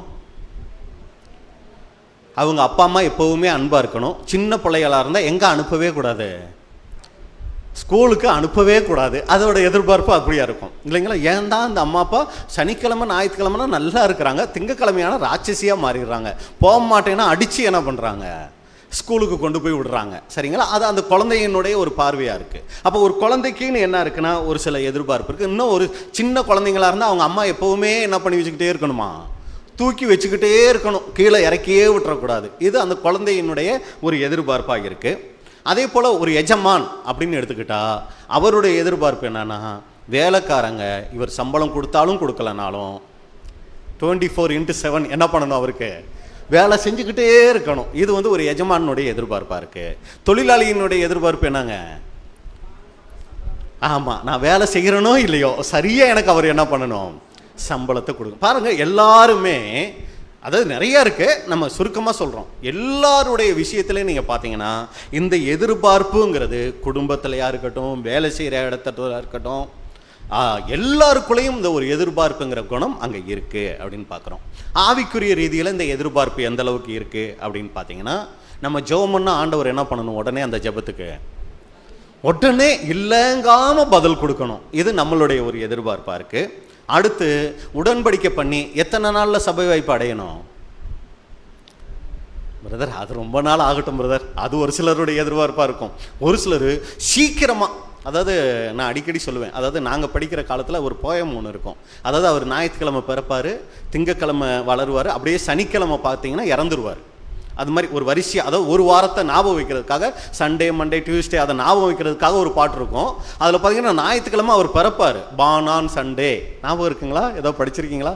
Speaker 2: அவங்க அப்பா அம்மா எப்போவுமே அன்பாக இருக்கணும். சின்ன பிள்ளைகளாக இருந்தால் எங்கே அனுப்பவே கூடாது? ஸ்கூலுக்கு அனுப்பவே கூடாது. அதோட எதிர்பார்ப்பு அப்படியா இருக்கும் இல்லைங்களா? ஏன் தான் அந்த அம்மா அப்பா சனிக்கிழமை ஞாயிற்றுக்கிழமைனா நல்லா இருக்கிறாங்க, திங்கக்கிழமையான ராட்சசியாக மாறிடுறாங்க, போக மாட்டேன்னா அடித்து என்ன பண்ணுறாங்க? ஸ்கூலுக்கு கொண்டு போய் விடுறாங்க. சரிங்களா? அது அந்த குழந்தையினுடைய ஒரு பார்வையாக இருக்குது. அப்போ ஒரு குழந்தைக்குன்னு என்ன இருக்குன்னா ஒரு சில எதிர்பார்ப்பு இருக்குது. இன்னும் ஒரு சின்ன குழந்தைங்களாக இருந்தால் அவங்க அம்மா எப்போவுமே என்ன பண்ணி வச்சுக்கிட்டே இருக்கணுமா? தூக்கி வச்சுக்கிட்டே இருக்கணும், கீழே இறக்கியே விட்டுறக்கூடாது. இது அந்த குழந்தையினுடைய ஒரு எதிர்பார்ப்பாக இருக்குது. அதே போல் ஒரு எஜமான் அப்படின்னு எடுத்துக்கிட்டா அவருடைய எதிர்பார்ப்பு என்னன்னா, வேலைக்காரங்க இவர் சம்பளம் கொடுத்தாலும் கொடுக்கலனாலும் 24/7 என்ன பண்ணணும்? அவருக்கு வேலை செஞ்சுக்கிட்டே இருக்கணும். இது ஒரு எஜமானுடைய எதிர்பார்ப்பாக இருக்குது. தொழிலாளியினுடைய எதிர்பார்ப்பு என்னங்க? ஆமாம், நான் வேலை செய்கிறனோ இல்லையோ சரியாக எனக்கு அவர் என்ன பண்ணணும்? சம்பளத்தை கொடுக்கணும். பாருங்கள், எல்லாருமே அதாவது நிறைய இருக்குது, நம்ம சுருக்கமாக சொல்கிறோம். எல்லாருடைய விஷயத்துலேயும் நீங்கள் பார்த்தீங்கன்னா இந்த எதிர்பார்ப்புங்கிறது குடும்பத்திலையாக இருக்கட்டும், வேலை செய்கிற இடத்துல இருக்கட்டும், எல்லாருக்குள்ளேயும் இந்த ஒரு எதிர்பார்ப்புங்கிற குணம் அங்கே இருக்குது அப்படின்னு பார்க்குறோம். ஆவிக்குரிய ரீதியில் இந்த எதிர்பார்ப்பு எந்த அளவுக்கு இருக்குது அப்படின்னு பார்த்தீங்கன்னா, நம்ம ஜெபம் பண்ணா ஆண்டவர் என்ன பண்ணணும்? உடனே அந்த ஜெபத்துக்கு உடனே இல்லைங்காமல் பதில் கொடுக்கணும். இது நம்மளுடைய ஒரு எதிர்பார்ப்பாக இருக்குது. அடுத்து உடன்படிக்கை பண்ணி எத்தனை நாளில் சபை வாய்ப்பு அடையணும்? பிரதர் அது ரொம்ப நாள் ஆகட்டும் பிரதர், அது ஒரு சிலருடைய எதிர்பார்ப்பாக இருக்கும். ஒரு சிலர் சீக்கிரமாக, அதாவது நான் அடிக்கடி சொல்லுவேன், அதாவது நாங்கள் படிக்கிற காலத்தில் ஒரு போயம் ஒன்று இருக்கும். அதாவது அவர் ஞாயிற்றுக்கிழமை பிறப்பார், திங்கக்கிழமை வளருவார், அப்படியே சனிக்கிழமை பார்த்தீங்கன்னா இறந்துருவார். அது மாதிரி ஒரு வரிசையாக, அதாவது ஒரு வாரத்தை ஞாபகம் வைக்கிறதுக்காக சண்டே மண்டே டியூஸ்டே அதை ஞாபகம் வைக்கிறதுக்காக ஒரு பாட்டு இருக்கும். அதில் பார்த்தீங்கன்னா ஞாயிற்றுக்கிழமை அவர் பிறப்பார், பான் சண்டே. ஞாபகம் இருக்குங்களா? ஏதோ படிச்சிருக்கீங்களா?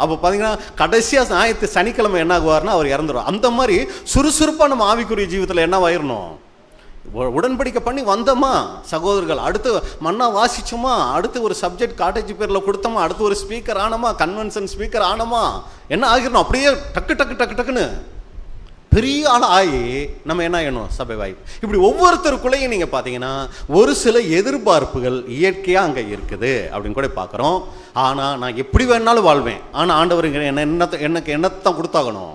Speaker 2: அப்போ பார்த்தீங்கன்னா கடைசியாக சனிக்கிழமை என்ன ஆகுவார்னா அவர் இறந்துடும். அந்த மாதிரி சுறுசுறுப்பாக நம்ம ஆவிக்குரிய ஜீவிதத்தில் என்னவாயிரணும்? உடன்படிக்கை பண்ணி வந்தோமா சகோதரர்கள், அடுத்து மன்னா வாசிச்சோமா, அடுத்து ஒரு சப்ஜெக்ட் காட்டேஜ் பேரில் கொடுத்தோமா, அடுத்து ஒரு ஸ்பீக்கர் ஆனோமா, கன்வென்ஷன் ஸ்பீக்கர் ஆனோமா, என்ன ஆகிடணும்? அப்படியே டக்கு டக்கு டக்கு டக்குன்னு பெரிய ஆள் ஆகி நம்ம என்ன ஆகணும்? சபை வாய்ப்பு. இப்படி ஒவ்வொருத்தருக்குள்ளேயும் நீங்கள் பார்த்தீங்கன்னா ஒரு சில எதிர்பார்ப்புகள் இயற்கையாக அங்கே இருக்குது அப்படின்னு கூட பார்க்குறோம். ஆனால் நான் எப்படி வேணாலும் வாழ்வேன், ஆனால் ஆண்டவர் எனக்கு என்னத்தான் கொடுத்தாகணும்?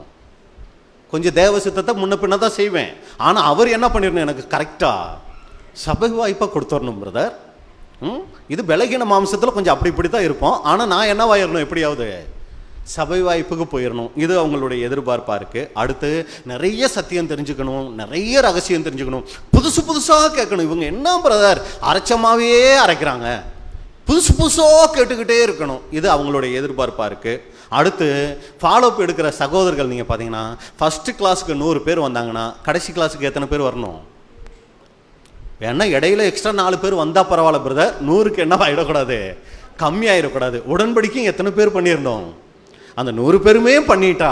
Speaker 2: கொஞ்சம் தேவ சித்தத்தை முன்ன பின்ன தான் செய்வேன், ஆனால் அவர் என்ன பண்ணிடணும்? எனக்கு கரெக்டாக சபை வாய்ப்பாக கொடுத்துடணும் பிரதர். இது பலகீன மாம்சத்தில் கொஞ்சம் அப்படி இப்படி தான் இருப்போம், ஆனால் நான் என்னவாயிடணும்? எப்படியாவது சபை வாய்ப்புக்கு போயிடணும். இது அவங்களுடைய எதிர்பார்ப்பாக இருக்குது. அடுத்து நிறைய சத்தியம் தெரிஞ்சுக்கணும், நிறைய ரகசியம் தெரிஞ்சுக்கணும், புதுசு புதுசாக கேட்கணும். இவங்க என்ன பிரதர் அரைச்சமாவே அரைக்கிறாங்க, புதுசு புதுசாக கேட்டுக்கிட்டே இருக்கணும். இது அவங்களுடைய எதிர்பார்ப்பாக இருக்குது. அடுத்து ஃபாலோஅப் எடுக்கிற சகோதரர்கள் நீங்கள் பார்த்தீங்கன்னா ஃபஸ்ட்டு கிளாஸுக்கு 100 பேர் வந்தாங்கன்னா கடைசி கிளாஸுக்கு எத்தனை பேர் வரணும்? ஏன்னா இடையில எக்ஸ்ட்ரா 4 பேர் வந்தால் பரவாயில்ல பிரதர், 100க்கு என்ன ஆகிடக்கூடாது? கம்மியாயிடக்கூடாது. உடன்படிக்கையும் எத்தனை பேர் பண்ணியிருந்தோம்? அந்த 100 பேருமே பண்ணிட்டா.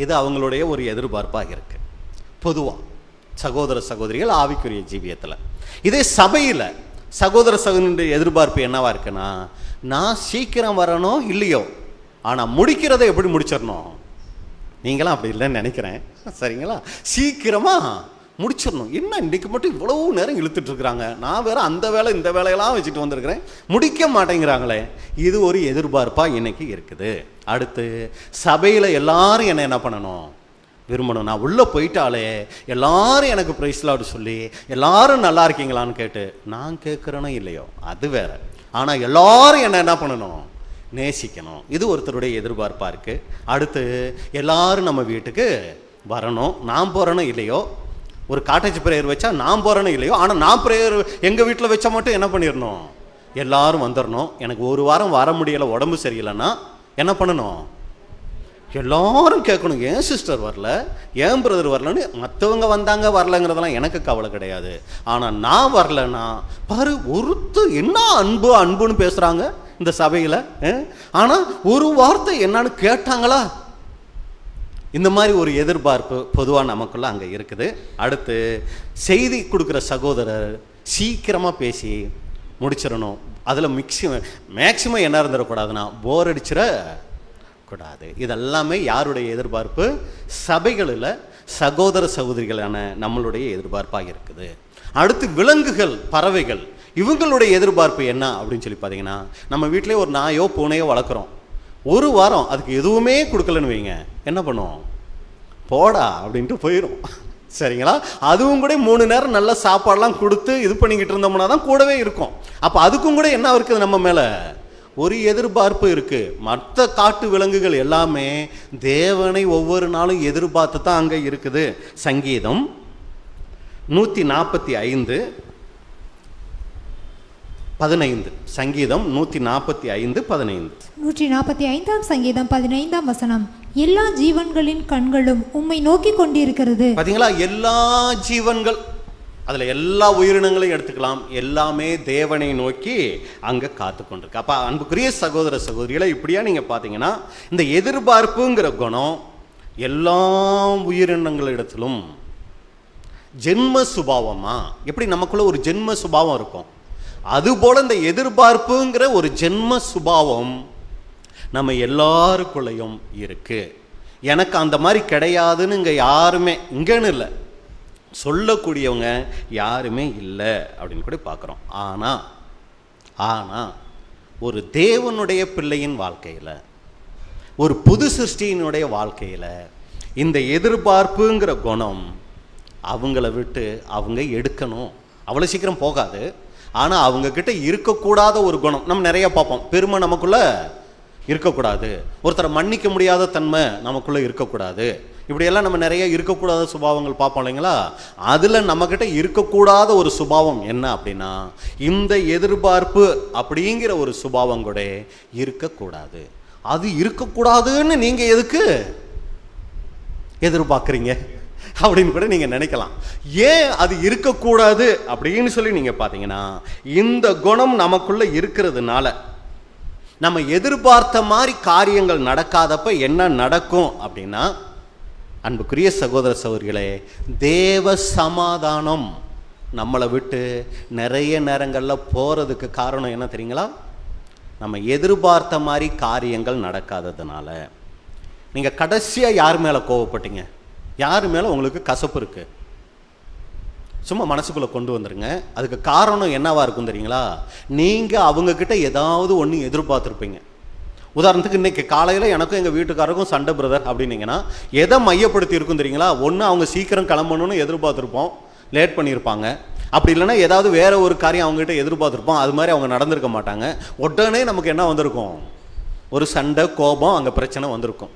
Speaker 2: இது அவங்களுடைய ஒரு எதிர்பார்ப்பாக இருக்குது. பொதுவாக சகோதர சகோதரிகள் ஆவிக்குரிய ஜீவியத்தில். இதே சபையில் சகோதர சகோதரியுடைய எதிர்பார்ப்பு என்னவா இருக்குன்னா, நான் சீக்கிரம் வரணும் இல்லையோ, ஆனால் முடிக்கிறத எப்படி முடிச்சிடணும்? நீங்களாம் அப்படி இல்லைன்னு நினைக்கிறேன். சரிங்களா? சீக்கிரமாக முடிச்சிடணும். என்ன இன்றைக்கு மட்டும் இவ்வளவு நேரம் இழுத்துட்டு இருக்கிறாங்க, நான் வேற அந்த வேலை இந்த வேலையெல்லாம் வச்சுட்டு வந்திருக்கிறேன், முடிக்க மாட்டேங்கிறாங்களே. இது ஒரு எதிர்பார்ப்பாக இன்னைக்கு இருக்குது. அடுத்து சபையில் எல்லாரும் என்ன பண்ணணும்? விரும்பணும். நான் உள்ளே போயிட்டாலே எல்லாரும் எனக்கு பிரைஸ் லார்ட் சொல்லி எல்லாரும் நல்லா இருக்கீங்களான்னு கேட்டு நான் கேட்குறேனோ இல்லையோ அது வேற. ஆனால் எல்லாரும் என்ன பண்ணணும்? நேசிக்கணும். இது ஒருத்தருடைய எதிர்பார்ப்பாக இருக்குது. அடுத்து எல்லாரும் நம்ம வீட்டுக்கு வரணும். நான் போகிறேனோ இல்லையோ, ஒரு காட்டேஜ் ப்ரேயர் வச்சா நான் போகிறேனோ இல்லையோ, ஆனால் நான் ப்ரேயர் எங்கள் வீட்டில் வச்சா மட்டும் என்ன பண்ணிடணும்? எல்லாரும் வந்துடணும். எனக்கு ஒரு வாரம் வர முடியலை, உடம்பு சரியில்லைன்னா என்ன பண்ணணும்? எல்லாரும் கேட்கணும், ஏன் சிஸ்டர் வரல, ஏன் பிரதர் வரலன்னு. மற்றவங்க வந்தாங்க வரலங்கிறதெல்லாம் எனக்கு கவலை கிடையாது. ஆனால் நான் வரலன்னா பாரு, ஒருத்தர் என்ன அன்பு அன்புன்னு பேசுகிறாங்க இந்த சபையில், ஆனால் ஒரு வார்த்தை என்னன்னு கேட்டாங்களா? இந்த மாதிரி ஒரு எதிர்பார்ப்பு பொதுவாக நமக்குள்ள அங்கே இருக்குது. அடுத்து செய்தி கொடுக்குற சகோதரர் சீக்கிரமாக பேசி முடிச்சிடணும். அதில் மேக்சிமம் என்ன இருந்துடக்கூடாதுன்னா போர் அடிச்சிட கூடாது. இதெல்லாமே யாருடைய எதிர்பார்ப்பு? சபைகளில் சகோதர சகோதரிகளான நம்மளுடைய எதிர்பார்ப்பாக இருக்குது. அடுத்து விலங்குகள், பறவைகள், இவங்களுடைய எதிர்பார்ப்பு என்ன அப்படின்னு சொல்லி பார்த்தீங்கன்னா, நம்ம வீட்டிலே ஒரு நாயோ பூனையோ வளர்க்குறோம். ஒரு வாரம் அதுக்கு எதுவுமே கொடுக்கலன்னு வைங்க, என்ன பண்ணுவோம்? போடா அப்படின்ட்டு போயிடும். சரிங்களா? அதுவும் கூட 3 நேரம் நல்ல சாப்பாடெல்லாம் கொடுத்து இது பண்ணிக்கிட்டு இருந்தோம்னா தான் கூடவே இருக்கும். அப்போ அதுக்கும் கூட என்ன இருக்குது? நம்ம மேலே ஒரு எதிர்பார்ப்பு இருக்குது. மற்ற காட்டு விலங்குகள் எல்லாமே தேவனை ஒவ்வொரு நாளும் எதிர்பார்த்து தான் அங்கே இருக்குது. சங்கீதம் 145:15. சங்கீதம் 145:15.
Speaker 3: 145ஆம் சங்கீதம் 15ஆம் வசனம். எல்லா ஜீவன்களின் கண்களும் உம்மை நோக்கி கொண்டிருக்கிறது.
Speaker 2: பாத்தீங்களா? எல்லா ஜீவன்கள், அதுல எல்லா உயிரினங்களையும் எடுத்துக்கலாம், எல்லாமே தேவனை நோக்கி அங்க காத்து கொண்டிருக்கு. அப்ப அன்புக்குரிய சகோதர சகோதரிகளை இப்படியா நீங்க பாத்தீங்கன்னா, இந்த எதிர்பார்ப்புங்கிற குணம் எல்லா உயிரினங்களிடத்திலும் ஜென்ம சுபாவமா, எப்படி நமக்குள்ள ஒரு ஜென்ம சுபாவம் இருக்கும், அதுபோல இந்த எதிர்பார்ப்புங்கிற ஒரு ஜென்ம சுபாவம் நம்ம எல்லாருக்குள்ளையும் இருக்கு. எனக்கு அந்த மாதிரி கிடையாதுன்னு இங்கே யாருமே, இங்கன்னு இல்லை, சொல்லக்கூடியவங்க யாருமே இல்லை அப்படின்னு கூட பார்க்குறோம். ஆனால் ஒரு தேவனுடைய பிள்ளையின் வாழ்க்கையில், ஒரு புது சிருஷ்டியினுடைய வாழ்க்கையில் இந்த எதிர்பார்ப்புங்கிற குணம் அவங்கள விட்டு அவங்க எடுக்கணும். அவ்வளோ சீக்கிரம் போகாது. ஆனால் அவங்கக்கிட்ட இருக்கக்கூடாத ஒரு குணம் நம்ம நிறைய பார்ப்போம். பெருமை நமக்குள்ளே இருக்கக்கூடாது, ஒருத்தரை மன்னிக்க முடியாத தன்மை நமக்குள்ளே இருக்கக்கூடாது, இப்படியெல்லாம் நம்ம நிறைய இருக்கக்கூடாத சுபாவங்கள் பார்ப்போம் இல்லைங்களா? அதில் நம்மக்கிட்ட இருக்கக்கூடாத ஒரு சுபாவம் என்ன அப்படின்னா, இந்த எதிர்பார்ப்பு அப்படிங்கிற ஒரு சுபாவம் கூட இருக்கக்கூடாது. அது இருக்கக்கூடாதுன்னு நீங்கள் எதுக்கு எதிர்பார்க்குறீங்க அப்படின்னு கூட நீங்கள் நினைக்கலாம். ஏன் அது இருக்கக்கூடாது அப்படின்னு சொல்லி நீங்கள் பார்த்தீங்கன்னா, இந்த குணம் நமக்குள்ளே இருக்கிறதுனால நம்ம எதிர்பார்த்த மாதிரி காரியங்கள் நடக்காதப்ப என்ன நடக்கும் அப்படின்னா, அன்புக்குரிய சகோதர சகோதரிகளே, தேவ சமாதானம் நம்மளை விட்டு நிறைய நேரங்களில் போகிறதுக்கு காரணம் என்ன தெரியுங்களா? நம்ம எதிர்பார்த்த மாதிரி காரியங்கள் நடக்காததுனால. நீங்கள் கடைசியாக யார் மேலே கோவப்பட்டீங்க? யார் மேலே உங்களுக்கு கசப்பு இருக்குது? சும்மா மனசுக்குள்ளே கொண்டு வந்துடுங்க. அதுக்கு காரணம் என்னவா இருக்கும் தெரியுங்களா? நீங்கள் அவங்கக்கிட்ட ஏதாவது ஒன்று எதிர்பார்த்துருப்பீங்க. உதாரணத்துக்கு இன்றைக்கி காலையில் எனக்கும் எங்கள் வீட்டுக்காரருக்கும் சண்டை பிரதர் அப்படின்னீங்கன்னா, எதை மையப்படுத்தி இருக்கும் தெரியுங்களா? ஒன்று அவங்க சீக்கிரம் கிளம்பணும்னு எதிர்பார்த்துருப்போம், லேட் பண்ணியிருப்பாங்க. அப்படி இல்லைன்னா ஏதாவது வேறு ஒரு காரியம் அவங்ககிட்ட எதிர்பார்த்துருப்போம், அது மாதிரி அவங்க நடந்திருக்க மாட்டாங்க. உடனே நமக்கு என்ன வந்திருக்கும்? ஒரு சண்டை, கோபம், அங்கே பிரச்சனை வந்திருக்கும்.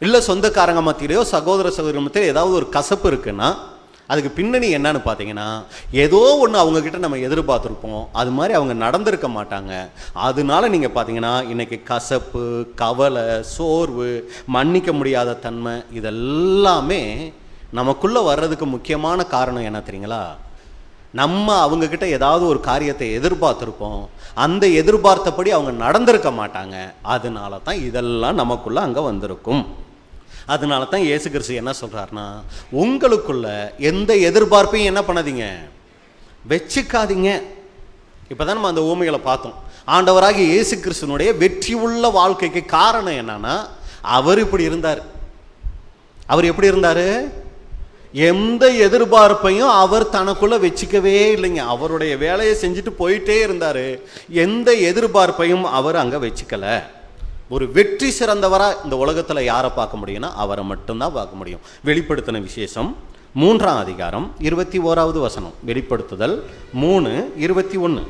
Speaker 2: இல்லை சொந்தக்காரங்க மத்தியிலையோ சகோதர சகோதரி மத்தியில ஏதாவது ஒரு கசப்பு இருக்குன்னா அதுக்கு பின்னணி என்னன்னு பார்த்தீங்கன்னா, ஏதோ ஒன்று அவங்கக்கிட்ட நம்ம எதிர்பார்த்துருப்போம், அது மாதிரி அவங்க நடந்திருக்க மாட்டாங்க. அதனால நீங்கள் பார்த்தீங்கன்னா இன்றைக்கி கசப்பு, கவலை, சோர்வு, மன்னிக்க முடியாத தன்மை, இதெல்லாமே நமக்குள்ளே வர்றதுக்கு முக்கியமான காரணம் என்ன தெரியுங்களா? நம்ம அவங்கக்கிட்ட ஏதாவது ஒரு காரியத்தை எதிர்பார்த்துருப்போம், அந்த எதிர்பார்த்தபடி அவங்க நடந்திருக்க மாட்டாங்க. அதனால தான் இதெல்லாம் நமக்குள்ளே அங்கே வந்திருக்கும். அதனால தான் இயேசு கிறிஸ்து என்ன சொல்கிறாருன்னா, உங்களுக்குள்ள எந்த எதிர்பார்ப்பையும் என்ன பண்ணாதீங்க, வச்சுக்காதீங்க. இப்போ தான் நம்ம அந்த ஊமைகளை பார்த்தோம். ஆண்டவராகிய இயேசு கிறிஸ்துனுடைய வெற்றி உள்ள வாழ்க்கைக்கு காரணம் என்னன்னா, அவர் இப்படி இருந்தார். அவர் எப்படி இருந்தார்? எந்த எதிர்பார்ப்பையும் அவர் தனக்குள்ள வச்சுக்கவே இல்லைங்க. அவருடைய வேலையை செஞ்சுட்டு போயிட்டே இருந்தார். எந்த எதிர்பார்ப்பையும் அவர் அங்கே வச்சுக்கல. ஒரு வெற்றி சிறந்தவரா இந்த உலகத்துல யாரை பார்க்க முடியும்னா அவரை மட்டும்தான் பார்க்க முடியும். வெளிப்படுத்தின விசேஷம் 3ஆம் அதிகாரம் 21வது வசனம். வெளிப்படுத்துதல் 3:21.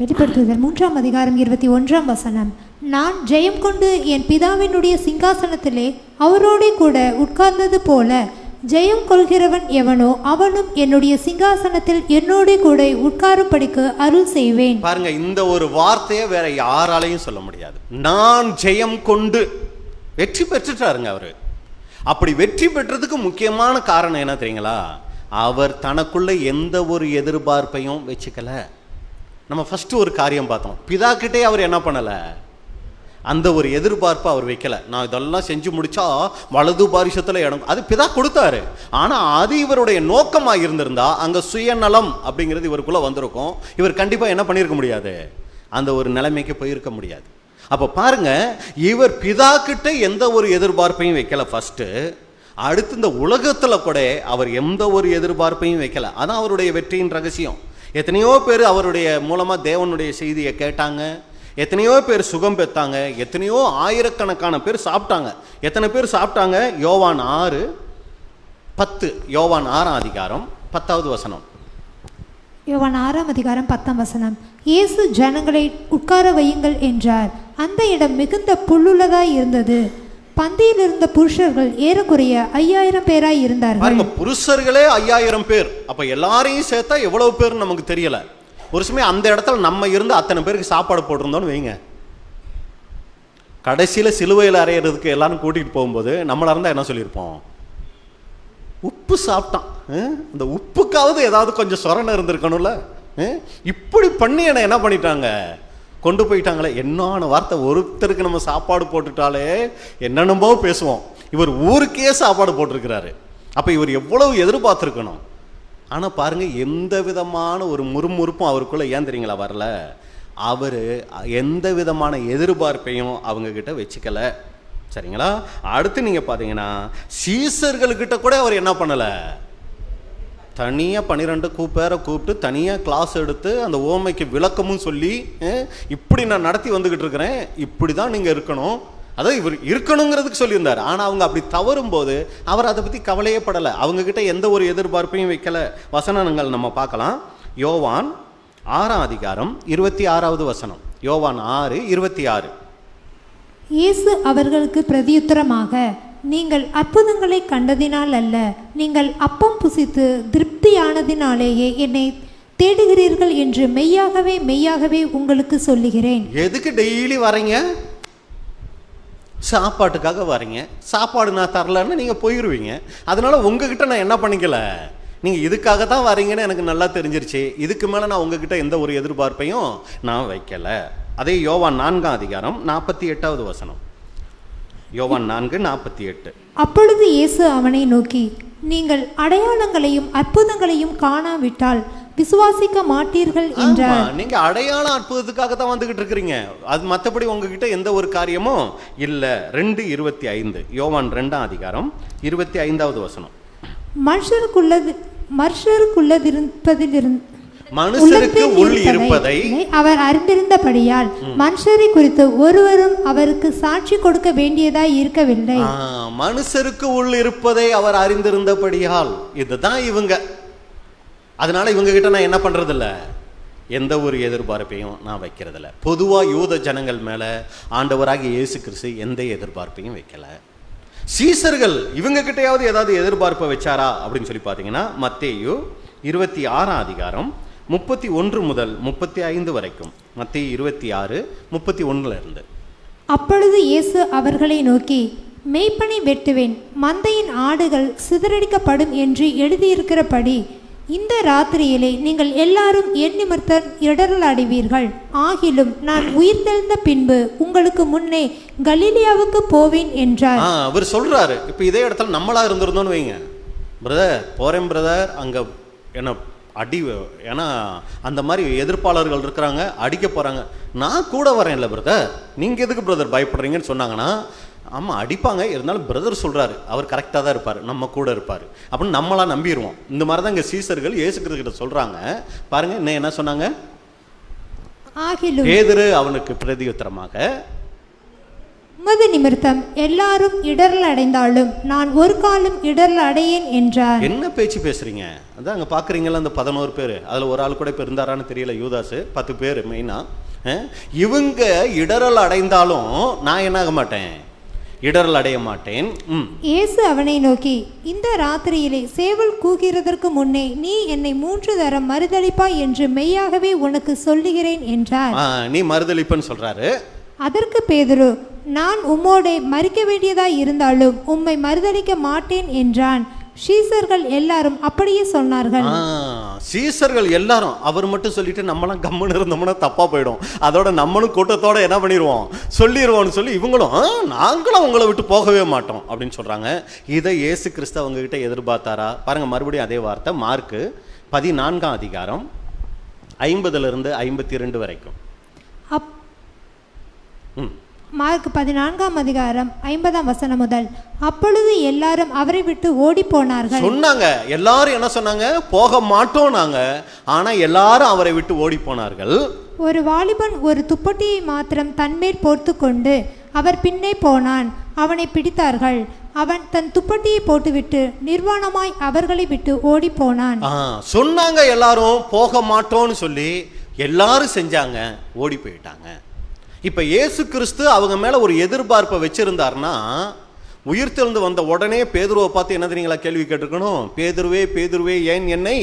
Speaker 3: வெளிப்படுத்துதல் 3ஆம் அதிகாரம் 21ஆம் வசனம். நான் ஜெயம் கொண்டு என் பிதாவினுடைய சிங்காசனத்திலே அவரோடே கூட உட்கார்ந்தது போல ஜெயம் கொள்கிறவன் எவனோ அவனும் என்னுடைய சிங்காசனத்தில் என்னோட கூட உட்காரும்படிக்கு அருள் செய்வேன்.
Speaker 2: பாருங்க, இந்த ஒரு வார்த்தையை வேற யாராலையும் சொல்ல முடியாது. நான் ஜெயம் கொண்டு வெற்றி பெற்றுட்டாருங்க அவரு. அப்படி வெற்றி பெற்றதுக்கு முக்கியமான காரணம் என்ன தெரியுங்களா? அவர் தனக்குள்ள எந்த ஒரு எதிர்பார்ப்பையும் வச்சுக்கல. நம்ம ஃபர்ஸ்ட் ஒரு காரியம் பார்த்தோம், பிதா கிட்டே அவர் என்ன பண்ணல, அந்த ஒரு எதிர்பார்ப்பை அவர் வைக்கல. நான் இதெல்லாம் செஞ்சு முடிச்சா வலது பாரிசத்துல இடம், அது பிதா கொடுத்தாரு. ஆனா அது இவருடைய நோக்கமாக இருந்திருந்தா அங்க சுயநலம் அப்படிங்கிறது இவருக்குள்ள வந்திருக்கும். இவர் கண்டிப்பா என்ன பண்ணியிருக்க முடியாது, அந்த ஒரு நிலைமைக்கு போயிருக்க முடியாது. அப்ப பாருங்க, இவர் பிதா கிட்ட எந்த ஒரு எதிர்பார்ப்பையும் வைக்கல ஃபர்ஸ்ட். அடுத்து இந்த உலகத்துல கூட அவர் எந்த ஒரு எதிர்பார்ப்பையும் வைக்கல. அதான் அவருடைய வெற்றியின் ரகசியம். எத்தனையோ பேர் அவருடைய மூலமா தேவனுடைய செய்தியை கேட்டாங்க, எத்தனையோ பேர் சுகம் பெற்றாங்க, எத்தனையோ ஆயிரக்கணக்கான பேர் சாப்பிட்டாங்க. எத்தனை பேர் சாப்பிட்டாங்க? யோவான் 6:10. யோவான் 6ஆம் அதிகாரம் 10வது வசனம்.
Speaker 3: யோவான் 6ஆம் அதிகாரம் 10ஆம் வசனம். இயேசு ஜனங்களை உட்கார வையுங்கள் என்றார். அந்த இடம் மிகுந்த புல்லுள்ளதாய் இருந்தது. பந்தியில் இருந்த புருஷர்கள் ஏறக்குறைய 5000 பேராய் இருந்தார்கள்.
Speaker 2: புருஷர்களே 5000 பேர். அப்ப எல்லாரையும் சேர்த்தா எவ்வளவு பேர் நமக்கு தெரியல. ஒரு சமயம் அந்த இடத்துல நம்ம இருந்து அத்தனை பேருக்கு சாப்பாடு போட்டிருந்தோம்னு வைங்க. கடைசியில் சிலுவையில் அறையிறதுக்கு எல்லாரும் கூட்டிகிட்டு போகும்போது நம்மளா இருந்தால் என்ன சொல்லியிருப்போம்? உப்பு சாப்பிட்டான், அந்த உப்புக்காவது ஏதாவது கொஞ்சம் சொரணை இருந்திருக்கணும்ல. இப்படி பண்ணி என்னை என்ன பண்ணிட்டாங்க, கொண்டு போயிட்டாங்களே. என்னான வார்த்தை, ஒருத்தருக்கு நம்ம சாப்பாடு போட்டுட்டாலே என்னென்னமோ பேசுவோம். இவர் ஊருக்கே சாப்பாடு போட்டிருக்கிறாரு. அப்போ இவர் எவ்வளவு எதிர்பார்த்துருக்கணும். ஆனால் பாருங்க, எந்த விதமான ஒரு முறுமுறுப்பும் அவருக்குள்ள ஏன் தெரியுங்களா வரல? அவர் எந்த விதமான எதிர்பார்ப்பையும் அவங்க கிட்ட வச்சுக்கல. சரிங்களா? அடுத்து நீங்க பார்த்தீங்கன்னா சீசர்கள்கிட்ட கூட அவர் என்ன பண்ணல, தனியாக 12 பேரை கூப்பிட்டு தனியாக கிளாஸ் எடுத்து அந்த ஓமைக்கு விளக்கமும் சொல்லி, இப்படி நான் நடத்தி வந்துக்கிட்டு இருக்கிறேன், இப்படி தான் நீங்கள் இருக்கணும், அதாவது இவர் இருக்கணுங்கிறதுக்கு சொல்லியிருந்தார். ஆனால் அவங்க அப்படி தவறும் போது அவர் அதை பற்றி கவலையே படலை. அவங்கக்கிட்ட எந்த ஒரு எதிர்பார்ப்பையும் வைக்கல. வசனங்கள் நம்ம பார்க்கலாம். யோவான் 6ஆம் அதிகாரம் 26வது வசனம். யோவான் 6:26.
Speaker 3: இயேசு அவர்களுக்கு பிரதியுத்தரமாக, நீங்கள் அற்புதங்களை கண்டதினால் அல்ல, நீங்கள் அப்பம் புசித்து திருப்தியானதினாலேயே என்னை தேடுகிறீர்கள் என்று மெய்யாகவே மெய்யாகவே உங்களுக்கு சொல்லுகிறேன்.
Speaker 2: எதுக்கு டெய்லி வரீங்க? சாப்பாட்டுக்காக வரீங்க. சாப்பாடு நான் தரலன்னு நீங்கள் போயிடுவீங்க. அதனால உங்ககிட்ட நான் என்ன பண்ணிக்கல, நீங்கள் இதுக்காக தான் வரீங்கன்னு எனக்கு நல்லா தெரிஞ்சிருச்சு. இதுக்கு மேலே நான் உங்ககிட்ட எந்த ஒரு எதிர்பார்ப்பையும் நான் வைக்கல. அதே யோவான் 4ஆம் அதிகாரம் 48வது வசனம். யோவான் 4:48.
Speaker 3: அப்பொழுது இயேசு அவனை நோக்கி, நீங்கள் அடையாளங்களையும் அற்புதங்களையும் காணாவிட்டால் விசுவாசிக்க மாட்டீர்கள் என்றார்.
Speaker 2: நீங்க அடையாள அற்புதத்துக்காக தான் வந்துகிட்டு இருக்கிறீங்க, அது மற்றபடி உங்ககிட்ட எந்த ஒரு காரியமும் இல்ல. 2:25. யோவான் 2ஆம் அதிகாரம் 25வது வசனம். மனுஷருக்கு உள் இருப்பதை
Speaker 3: அவர் அறிந்திருந்தபடியால் மனுஷரை குறித்து ஒருவரும் அவருக்கு சாட்சி கொடுக்க வேண்டியதாய் இருக்கவில்லை.
Speaker 2: மனுஷருக்கு உள் இருப்பதை அவர் அறிந்திருந்தபடியால், இதுதான் இவங்க. அதனால இவங்க கிட்ட நான் என்ன பண்றது இல்ல, எந்த ஒரு எதிர்பார்ப்பையும் நான் வைக்கிறதில்ல. பொதுவா யூத ஜனங்கள் மேல ஆண்டவராகிய இயேசு கிறிஸ்து எந்த எதிர்பார்ப்பையும் வைக்கல. சீசர்கள் இவங்க கிட்டையாவது ஏதாவது எதிர்பார்ப்பை வச்சாரா அப்படின்னு சொல்லி பார்த்தீங்கன்னா, மத்தேயு 26ஆம் அதிகாரம் 31 முதல் 35 வரைக்கும். மத்தேயு 26:31 இருந்து.
Speaker 3: அப்பொழுது இயேசு அவர்களை நோக்கி, மேய்ப்பனை வெட்டுவேன், மந்தையின் ஆடுகள் சிதறடிக்கப்படும் என்று எழுதியிருக்கிறபடி இந்த ராத்திரியிலே நீங்கள் எல்லாரும் என் நிமித்தம் இடரலாடுவீர்கள். ஆகிலும் நான் உயிர்த்தெழுந்த பின்பு உங்களுக்கு முன்னே கலிலியாவுக்கு போவேன் என்றார்.
Speaker 2: அவர் சொல்றாரு. இப்போ இதே இடத்துல நம்மளா இருந்திருந்தோன்னு வைங்க, பிரதர் போறேன் பிரதர், அங்க என்ன அடி, ஏன்னா அந்த மாதிரி எதிர்ப்பாளர்கள் இருக்கிறாங்க, அடிக்க போறாங்க, நான் கூட வரேன் இல்லை பிரதர், நீங்க எதுக்கு பிரதர் பயப்படுறீங்கன்னு சொன்னாங்கன்னா, ஆமாம் அடிப்பாங்க, இருந்தாலும் பிரதர் சொல்கிறாரு, அவர் கரெக்டாக தான் இருப்பார், நம்ம கூட இருப்பார் அப்படின்னு நம்மளாம் நம்பிடுவோம். இந்த மாதிரி தான் இங்கே சீசர்கள் இயேசு கிறிஸ்து கிட்ட சொல்கிறாங்க. பாருங்கள், இன்னும் என்ன சொன்னாங்க,
Speaker 3: ஆகிலும்
Speaker 2: பேதுரு அவனுக்கு பிரதியுத்தரமாக,
Speaker 3: உமது நிமித்தம் எல்லாரும் இடரல் அடைந்தாலும் நான் ஒரு காலம் இடரல் அடையேன் என்றார்.
Speaker 2: என்ன பேச்சு பேசுறீங்க? அதான் அங்க பாக்குறீங்களா அந்த 11 பேர், அதுல ஒரு ஆள் கூட இப்ப இருந்தாரான்னு தெரியல, யூதாசு. 10 பேர் மெயினா. இவங்க இடரல் அடைந்தாலும் நான் என்ன ஆக மாட்டேன், இடரல் அடைய மாட்டேன்.
Speaker 3: இயேசு அவனை நோக்கி, இந்த ராத்திரியிலே சேவல் கூகிறதற்கு முன்னே நீ என்னை 3 தரம் மறுதலிப்பாய் என்று மெய்யாகவே உனக்கு சொல்லுகிறேன் என்றார்.
Speaker 2: நீ மறுதலிப்பன்னு சொல்றாரு.
Speaker 3: அதற்கு பேதுரு, நான் உம்மோடே மரிக்க வேண்டியதாய் இருந்தாலும் உம்மை மறுதலிக்க மாட்டேன் என்றான். சீசர்கள் எல்லாரும் அப்படியே சொன்னார்கள்.
Speaker 2: சீசர்கள் எல்லாரும், அவர் மட்டும் சொல்லிட்டு நம்மளாம் கம்முன்னு இருந்தோம்னா தப்பா போயிடும், அதோட நம்மளும் கூட்டத்தோட என்ன பண்ணிடுவோம், சொல்லிடுவோம்னு சொல்லி இவங்களும் நாங்களும் உங்களை விட்டு போகவே மாட்டோம் அப்படின்னு சொல்றாங்க. இதை இயேசு கிறிஸ்து அவங்க கிட்ட எதிர்பார்த்தாரா? பாருங்க, மறுபடியும் அதே வார்த்தை, மார்க்கு 14ஆம் அதிகாரம் 50 52 வரைக்கும்.
Speaker 3: மார்க் 14ஆம் அதிகாரம் 50ஆம் வசனம் முதல். அப்பொழுது எல்லாரும் அவரை விட்டு ஓடி போனார்கள்.
Speaker 2: சொன்னாங்க, எல்லாரும் என்ன சொன்னாங்க, போக மாட்டோம் நாங்க, ஆனா எல்லாரும் அவரை விட்டு ஓடி போனார்கள்.
Speaker 3: ஒரு வாலிபன் ஒரு துப்பட்டியை மாத்திரம் தன்மேல் போர்த்து கொண்டு அவர் பின்னே போனான். அவனை பிடித்தார்கள். அவன் தன் துப்பட்டியை போட்டுவிட்டு நிர்வாணமாய் அவர்களை விட்டு ஓடி போனான்.
Speaker 2: சொன்னாங்க, எல்லாரும் போக மாட்டோம்னு சொல்லி எல்லாரும் செஞ்சாங்க, ஓடி போயிட்டாங்க. இப்ப இயேசு கிறிஸ்து அவங்க மேல ஒரு எதிர்பார்ப்பை வச்சிருந்தார்னா, உயிர்த்தெழுந்து வந்த உடனே பேதுருவை பார்த்து என்ன தெரியுங்களா கேள்வி கேட்டிருக்கணும்? பேதுருவே பேதுருவே, ஏன் என்னை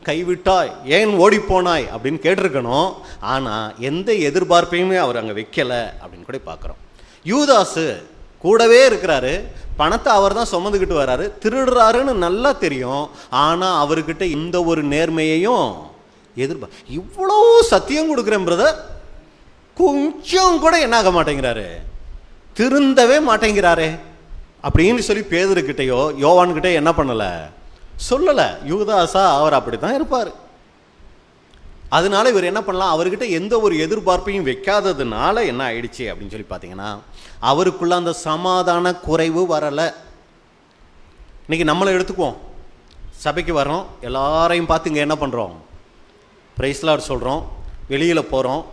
Speaker 2: கைவிட்டாய், ஏன் ஓடி போனாய் அப்படின்னு கேட்டிருக்கணும். ஆனா எந்த எதிர்பார்ப்பையுமே அவர் அங்க வைக்கல அப்படின்னு கூட பார்க்கிறோம். யூதாசு கூடவே இருக்கிறாரு, பணத்தை அவர் தான் சுமந்துக்கிட்டு வர்றாரு, திருடுறாருன்னு நல்லா தெரியும். ஆனா அவர்கிட்ட இந்த ஒரு நேர்மையையும் இவ்வளோ சத்தியம் கொடுக்குறேன் பிரதர், கொஞ்சம் கூட என்ன ஆக மாட்டேங்கிறாரு, திருந்தவே மாட்டேங்கிறாரே அப்படின்னு சொல்லி பேதுருக்கிட்டையோ யோவான்கிட்ட என்ன பண்ணல, சொல்லல. யூதாசா அவர் அப்படித்தான் இருப்பார். அதனால இவர் என்ன பண்ணலாம், அவர்கிட்ட எந்த ஒரு எதிர்பார்ப்பையும் வைக்காததுனால என்ன ஆயிடுச்சு அப்படின்னு சொல்லி பார்த்தீங்கன்னா, அவருக்குள்ள அந்த சமாதான குறைவு வரலை. இன்னைக்கு நம்மளை எடுத்துக்குவோம், சபைக்கு வரோம், எல்லாரையும் பார்த்து இங்கே என்ன பண்ணுறோம், பிரைஸ் லார்ட் சொல்கிறோம், வெளியில் போகிறோம்.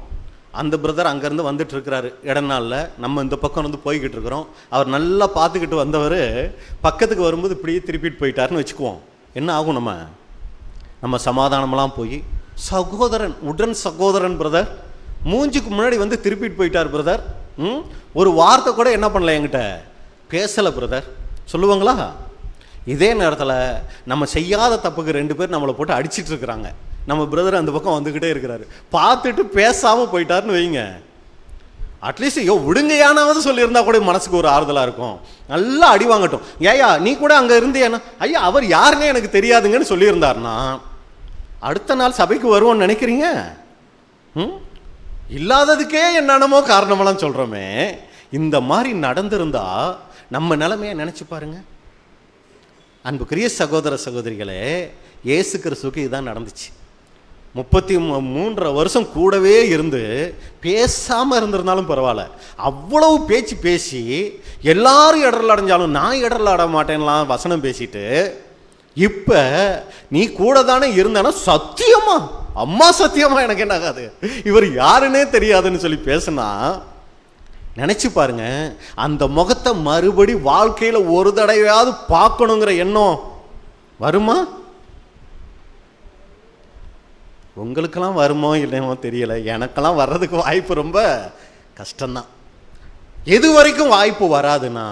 Speaker 2: அந்த பிரதர் அங்கேருந்து வந்துட்டு இருக்கிறாரு இடநாளில், நம்ம இந்த பக்கம் வந்து போய்கிட்டு இருக்கிறோம். அவர் நல்லா பார்த்துக்கிட்டு வந்தவர் பக்கத்துக்கு வரும்போது இப்படியே திருப்பிட்டு போயிட்டாருன்னு வச்சுக்குவோம். என்ன ஆகும், நம்ம சமாதானமெல்லாம் போய் சகோதரன், உடன் சகோதரன் பிரதர் மூஞ்சுக்கு முன்னாடி வந்து திருப்பிட்டு போயிட்டார் பிரதர், ஒரு வார்த்தை கூட என்ன பண்ணல, என்கிட்ட பேசலை பிரதர் சொல்லுவாங்களா? இதே நேரத்தில் நம்ம செய்யாத தப்புக்கு 2 பேர் நம்மளை போட்டு அடிச்சிட்டு இருக்கிறாங்க. நம்ம பிரதர் அந்த பக்கம் வந்துக்கிட்டே இருக்கிறாரு, பார்த்துட்டு பேசாமல் போயிட்டாருன்னு வைங்க, அட்லீஸ்ட் ஐயோ விடுங்கையானாவது சொல்லியிருந்தா கூட மனசுக்கு ஒரு ஆறுதலாக இருக்கும். நல்லா அடி வாங்கட்டும், ஏயா நீ கூட அங்கே இருந்தியானா, ஐயா அவர் யாருன்னே எனக்கு தெரியாதுங்கன்னு சொல்லியிருந்தாருன்னா அடுத்த நாள் சபைக்கு வருவோன்னு நினைக்கிறீங்க? இல்லாததுக்கே என்னென்னமோ காரணமெல்லாம் சொல்கிறோமே. இந்த மாதிரி நடந்திருந்தா நம்ம நிலைமையை நினச்சி பாருங்க. அன்புக்குரிய சகோதர சகோதரிகளே, இயேசு கிறிஸ்துவுக்கு இதுதான் நடந்துச்சு. 33 வருஷம் கூடவே இருந்து பேசாமல் இருந்திருந்தாலும் பரவாயில்ல, அவ்வளவு பேச்சு பேசி எல்லாரும் இடரல் அடைஞ்சாலும் நான் இடரல் அட மாட்டேன்லாம் வசனம் பேசிட்டு, இப்போ நீ கூட தானே இருந்தானா, சத்தியமா அம்மா சத்தியமா எனக்கு என்ன ஆகாது, இவர் யாருன்னே தெரியாதுன்னு சொல்லி பேசினா நினைச்சு பாருங்க, அந்த முகத்தை மறுபடி வாழ்க்கையில் ஒரு தடவையாவது பார்க்கணுங்கிற எண்ணம் வருமா? உங்களுக்கெல்லாம் வருமோ இல்லையோ தெரியல, எனக்கெல்லாம் வர்றதுக்கு வாய்ப்பு ரொம்ப கஷ்டம்தான். எது வரைக்கும் வாய்ப்பு வராதுன்னா,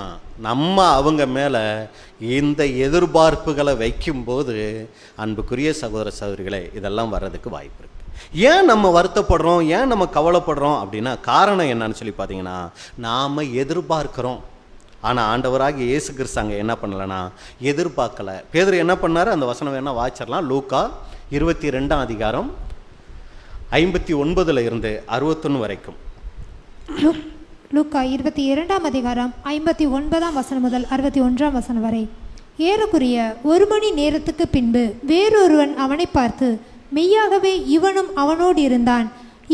Speaker 2: நம்ம அவங்க மேலே இந்த எதிர்பார்ப்புகளை வைக்கும்போது அன்புக்குரிய சகோதர சகோதரிகளே இதெல்லாம் வர்றதுக்கு வாய்ப்பு இருக்கு. ஏன் நம்ம வருத்தப்படுறோம், ஏன் நம்ம கவலைப்படுறோம் அப்படின்னா காரணம் என்னன்னு சொல்லி பார்த்தீங்கன்னா, நாம் எதிர்பார்க்கிறோம். ஆனால் ஆண்டவராகிய இயேசு கிறிஸ்து அங்கே என்ன பண்ணலைன்னா எதிர்பார்க்கலை. பேதுரு என்ன பண்ணார், அந்த வசனம் வேணால் வாய்ச்சிடலாம். லூக்கா 22ஆம் அதிகாரம் 59 இருந்து 61 வரைக்கும்.
Speaker 3: லூக்கா 22ஆம் அதிகாரம் 59ஆம் வசனம் முதல் 61ஆம் வசனம் வரை. ஏறக்குறைய 1 மணி நேரத்துக்கு பின்பு வேறொருவன் அவனை பார்த்து, மெய்யாகவே இவனும் அவனோடு இருந்தான்,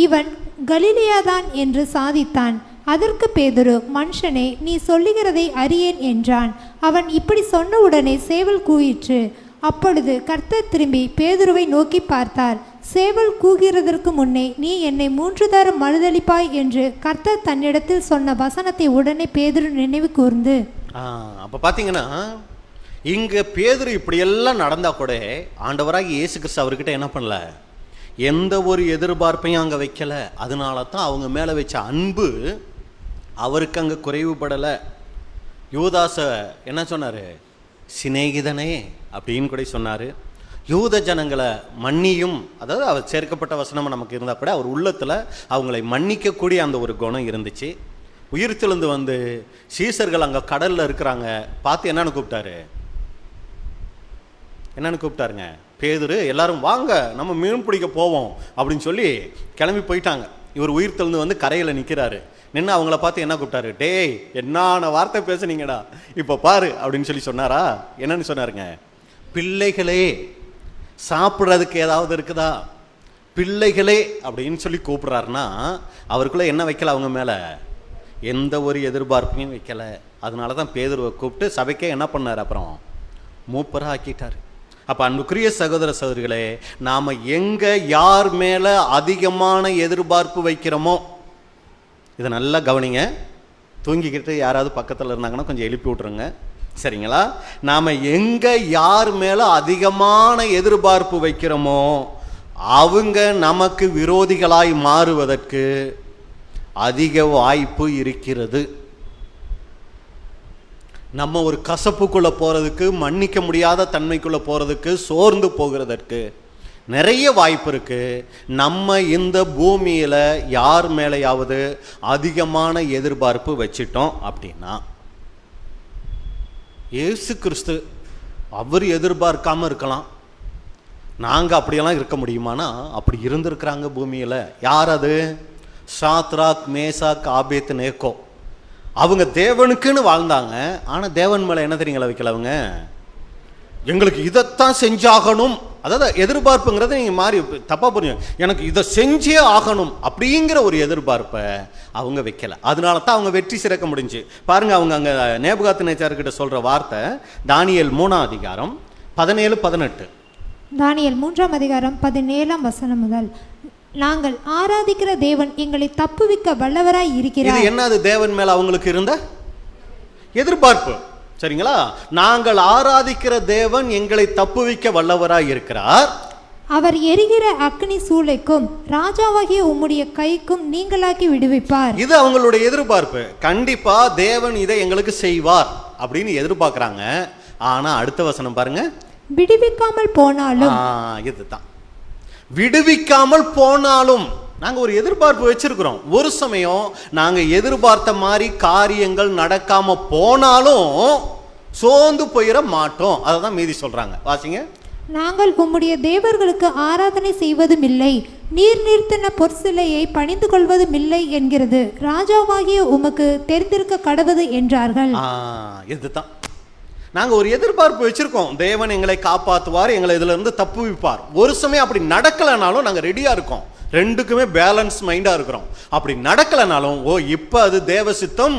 Speaker 3: இவன் கலிலேயாதான் என்று சாதித்தான். அதற்கு பேதுரு, மனுஷனே நீ சொல்லுகிறதை அறியேன் என்றான். அவன் இப்படி சொன்னவுடனே சேவல் கூயிற்று. அப்பொழுது கர்த்தர் திரும்பி பேதுருவை நோக்கி பார்த்தார். சேவல் கூகிறதற்கு முன்னே நீ என்னை 3 தரம் மறுதலிப்பாய் என்று கர்த்தர் தன்னிடத்தில் சொன்ன வசனத்தை உடனே பேதுரு நினைவு கூர்ந்து.
Speaker 2: அப்போ பார்த்தீங்கன்னா இங்கே பேதுரு இப்படியெல்லாம் நடந்தால் கூட ஆண்டவராகி இயேசு கிறிஸ்து அவர்கிட்ட என்ன பண்ணல, எந்த ஒரு எதிர்பார்ப்பையும் அங்கே வைக்கல. அதனால தான் அவங்க மேலே வச்ச அன்பு அவருக்கு அங்கே குறைவுபடலை. யூதாச என்ன சொன்னார், சிநேகிதனே அப்படின்னு கூட சொன்னார். யூத ஜனங்களை மன்னியும், அதாவது அவர் சேர்க்கப்பட்ட வசனம் நமக்கு இருந்தால் கூட அவர் உள்ளத்தில் அவங்களை மன்னிக்கக்கூடிய அந்த ஒரு குணம் இருந்துச்சு. உயிர்த்தெழுந்து வந்து சீசர்கள் அங்கே கடலில் இருக்கிறாங்க பார்த்து என்னன்னு கூப்பிட்டாருங்க, பேதுரு எல்லாரும் வாங்க நம்ம மீன் பிடிக்க போவோம் அப்படின்னு சொல்லி கிளம்பி போயிட்டாங்க. இவர் உயிர்த்தெழுந்து வந்து கரையில் நிற்கிறாரு. நின்று அவங்கள பார்த்து என்ன கூப்பிட்டாரு, டேய் என்னென்ன வார்த்தை பேசுனீங்கடா இப்போ பாரு அப்படின்னு சொல்லி சொன்னாரா? என்னன்னு சொன்னாருங்க, பிள்ளைகளே சாப்பிட்றதுக்கு ஏதாவது இருக்குதா, பிள்ளைகளே அப்படின்னு சொல்லி கூப்பிட்றாருன்னா அவருக்குள்ளே என்ன வைக்கல, அவங்க மேலே எந்த ஒரு எதிர்பார்ப்பையும் வைக்கலை. அதனால தான் பேதுருவை கூப்பிட்டு சபைக்கே என்ன பண்ணார், அப்புறம் மூப்பராக ஆக்கிட்டார். அப்போ அன்புக்குரிய சகோதர சகோதரிகளே, நாம் எங்கே யார் மேலே அதிகமான எதிர்பார்ப்பு வைக்கிறோமோ, இதை நல்லா கவனிங்க. தூங்கிக்கிட்டு யாராவது பக்கத்தில் இருந்தாங்கன்னா கொஞ்சம் எழுப்பி விட்ருங்க, சரிங்களா? நாம் எங்கே யார் மேலே அதிகமான எதிர்பார்ப்பு வைக்கிறோமோ அவங்க நமக்கு விரோதிகளாய் மாறுவதற்கு அதிக வாய்ப்பு இருக்கிறது. நம்ம ஒரு கசப்புக்குள்ளே போகிறதுக்கு, மன்னிக்க முடியாத தன்மைக்குள்ளே போகிறதுக்கு, சோர்ந்து போகிறதற்கு நிறைய வாய்ப்பு இருக்குது. நம்ம இந்த பூமியில் யார் மேலேயாவது அதிகமான எதிர்பார்ப்பு வச்சிட்டோம் அப்படின்னா, இயேசு கிறிஸ்து அவர் எதிர்பார்க்காமல் இருக்கலாம், நாங்கள் அப்படியெல்லாம் இருக்க முடியுமானா அப்படி இருந்திருக்கிறாங்க பூமியில். யார் அது? சாத்ராக், மேசாக், ஆபேத் நேகோ. அவங்க தேவனுக்குன்னு வாழ்ந்தாங்க. ஆனால் தேவன் மேலே என்ன தெரியுங்களா வைக்கல, அவங்க எங்களுக்கு இதைத்தான் செஞ்சாகணும், அதாவது எதிர்பார்ப்புங்கிறத நீங்கள் மாறி தப்பாக புரியும், எனக்கு இதை செஞ்சே ஆகணும் அப்படிங்கிற ஒரு எதிர்பார்ப்பை அவங்க வைக்கல. அதனால தான் அவங்க வெற்றி சிறக்க முடிஞ்சு. பாருங்கள், அவங்க அங்கே நேபுகாத்நேச்சார்கிட்ட சொல்கிற வார்த்தை தானியேல் 3ஆம் அதிகாரம் 17-18.
Speaker 3: தானியேல் 3ஆம் அதிகாரம் 17ஆம் வசனம் முதல். நாங்கள் ஆராதிக்கிற தேவன் எங்களை தப்புவிக்க வல்லவராய் இருக்கிறார்.
Speaker 2: இது என்னது? தேவன் மேல அவங்களுக்கு இருந்த எதிர்பார்ப்பு, சரிங்களா? நாங்கள் ஆராதிக்கிற தேவன் எங்களை தப்புவிக்க வல்லவராய் இருக்கிறார்.
Speaker 3: அவர் எரிகிற அக்னி சூளைக்கும் ராஜாவாகிய உம்முடைய கைக்கும் நீங்களாக்கி விடுவிப்பார்.
Speaker 2: இது அவங்களுடைய எதிர்பார்ப்பு. கண்டிப்பா தேவன் இதை எங்களுக்கு செய்வார் அப்படின்னு எதிர்பார்க்கிறாங்க. ஆனா அடுத்த வசனம் பாருங்க, விடுவிக்காமல்
Speaker 3: போனாலும்.
Speaker 2: இதுதான், விடுவிக்காமல் போனாலும். நாங்கள் ஒரு எதிர்பார்ப்பு வச்சிருக்கிறோம். ஒரு சமயம் நாங்கள் எதிர்பார்த்த மாதிரி காரியங்கள் நடக்காம போனாலும் சோர்ந்து போயிட மாட்டோம். அதை தான் மீதி சொல்றாங்க. வாசிங்க.
Speaker 3: நாங்கள் உம்முடைய தேவர்களுக்கு ஆராதனை செய்வதும் இல்லை, நீர் நிறுத்தின பொற்சிலையை பணிந்து கொள்வதும் இல்லை என்கிறது ராஜாவாகிய உமக்கு தெரிந்திருக்க கடவது என்றார்கள்.
Speaker 2: இதுதான் நாங்கள் ஒரு எதிர்பார்ப்பு வச்சிருக்கோம். தேவன் எங்களை காப்பாற்றுவார், எங்களை இதுல இருந்து தப்புவிப்பார். ஒரு சமயம் அப்படி நடக்கலைனாலும் நாங்கள் ரெடியாக இருக்கோம். ரெண்டுக்குமே பேலன்ஸ் மைண்டாக இருக்கிறோம். அப்படி நடக்கலைனாலும் இப்போ அது தேவ சித்தம்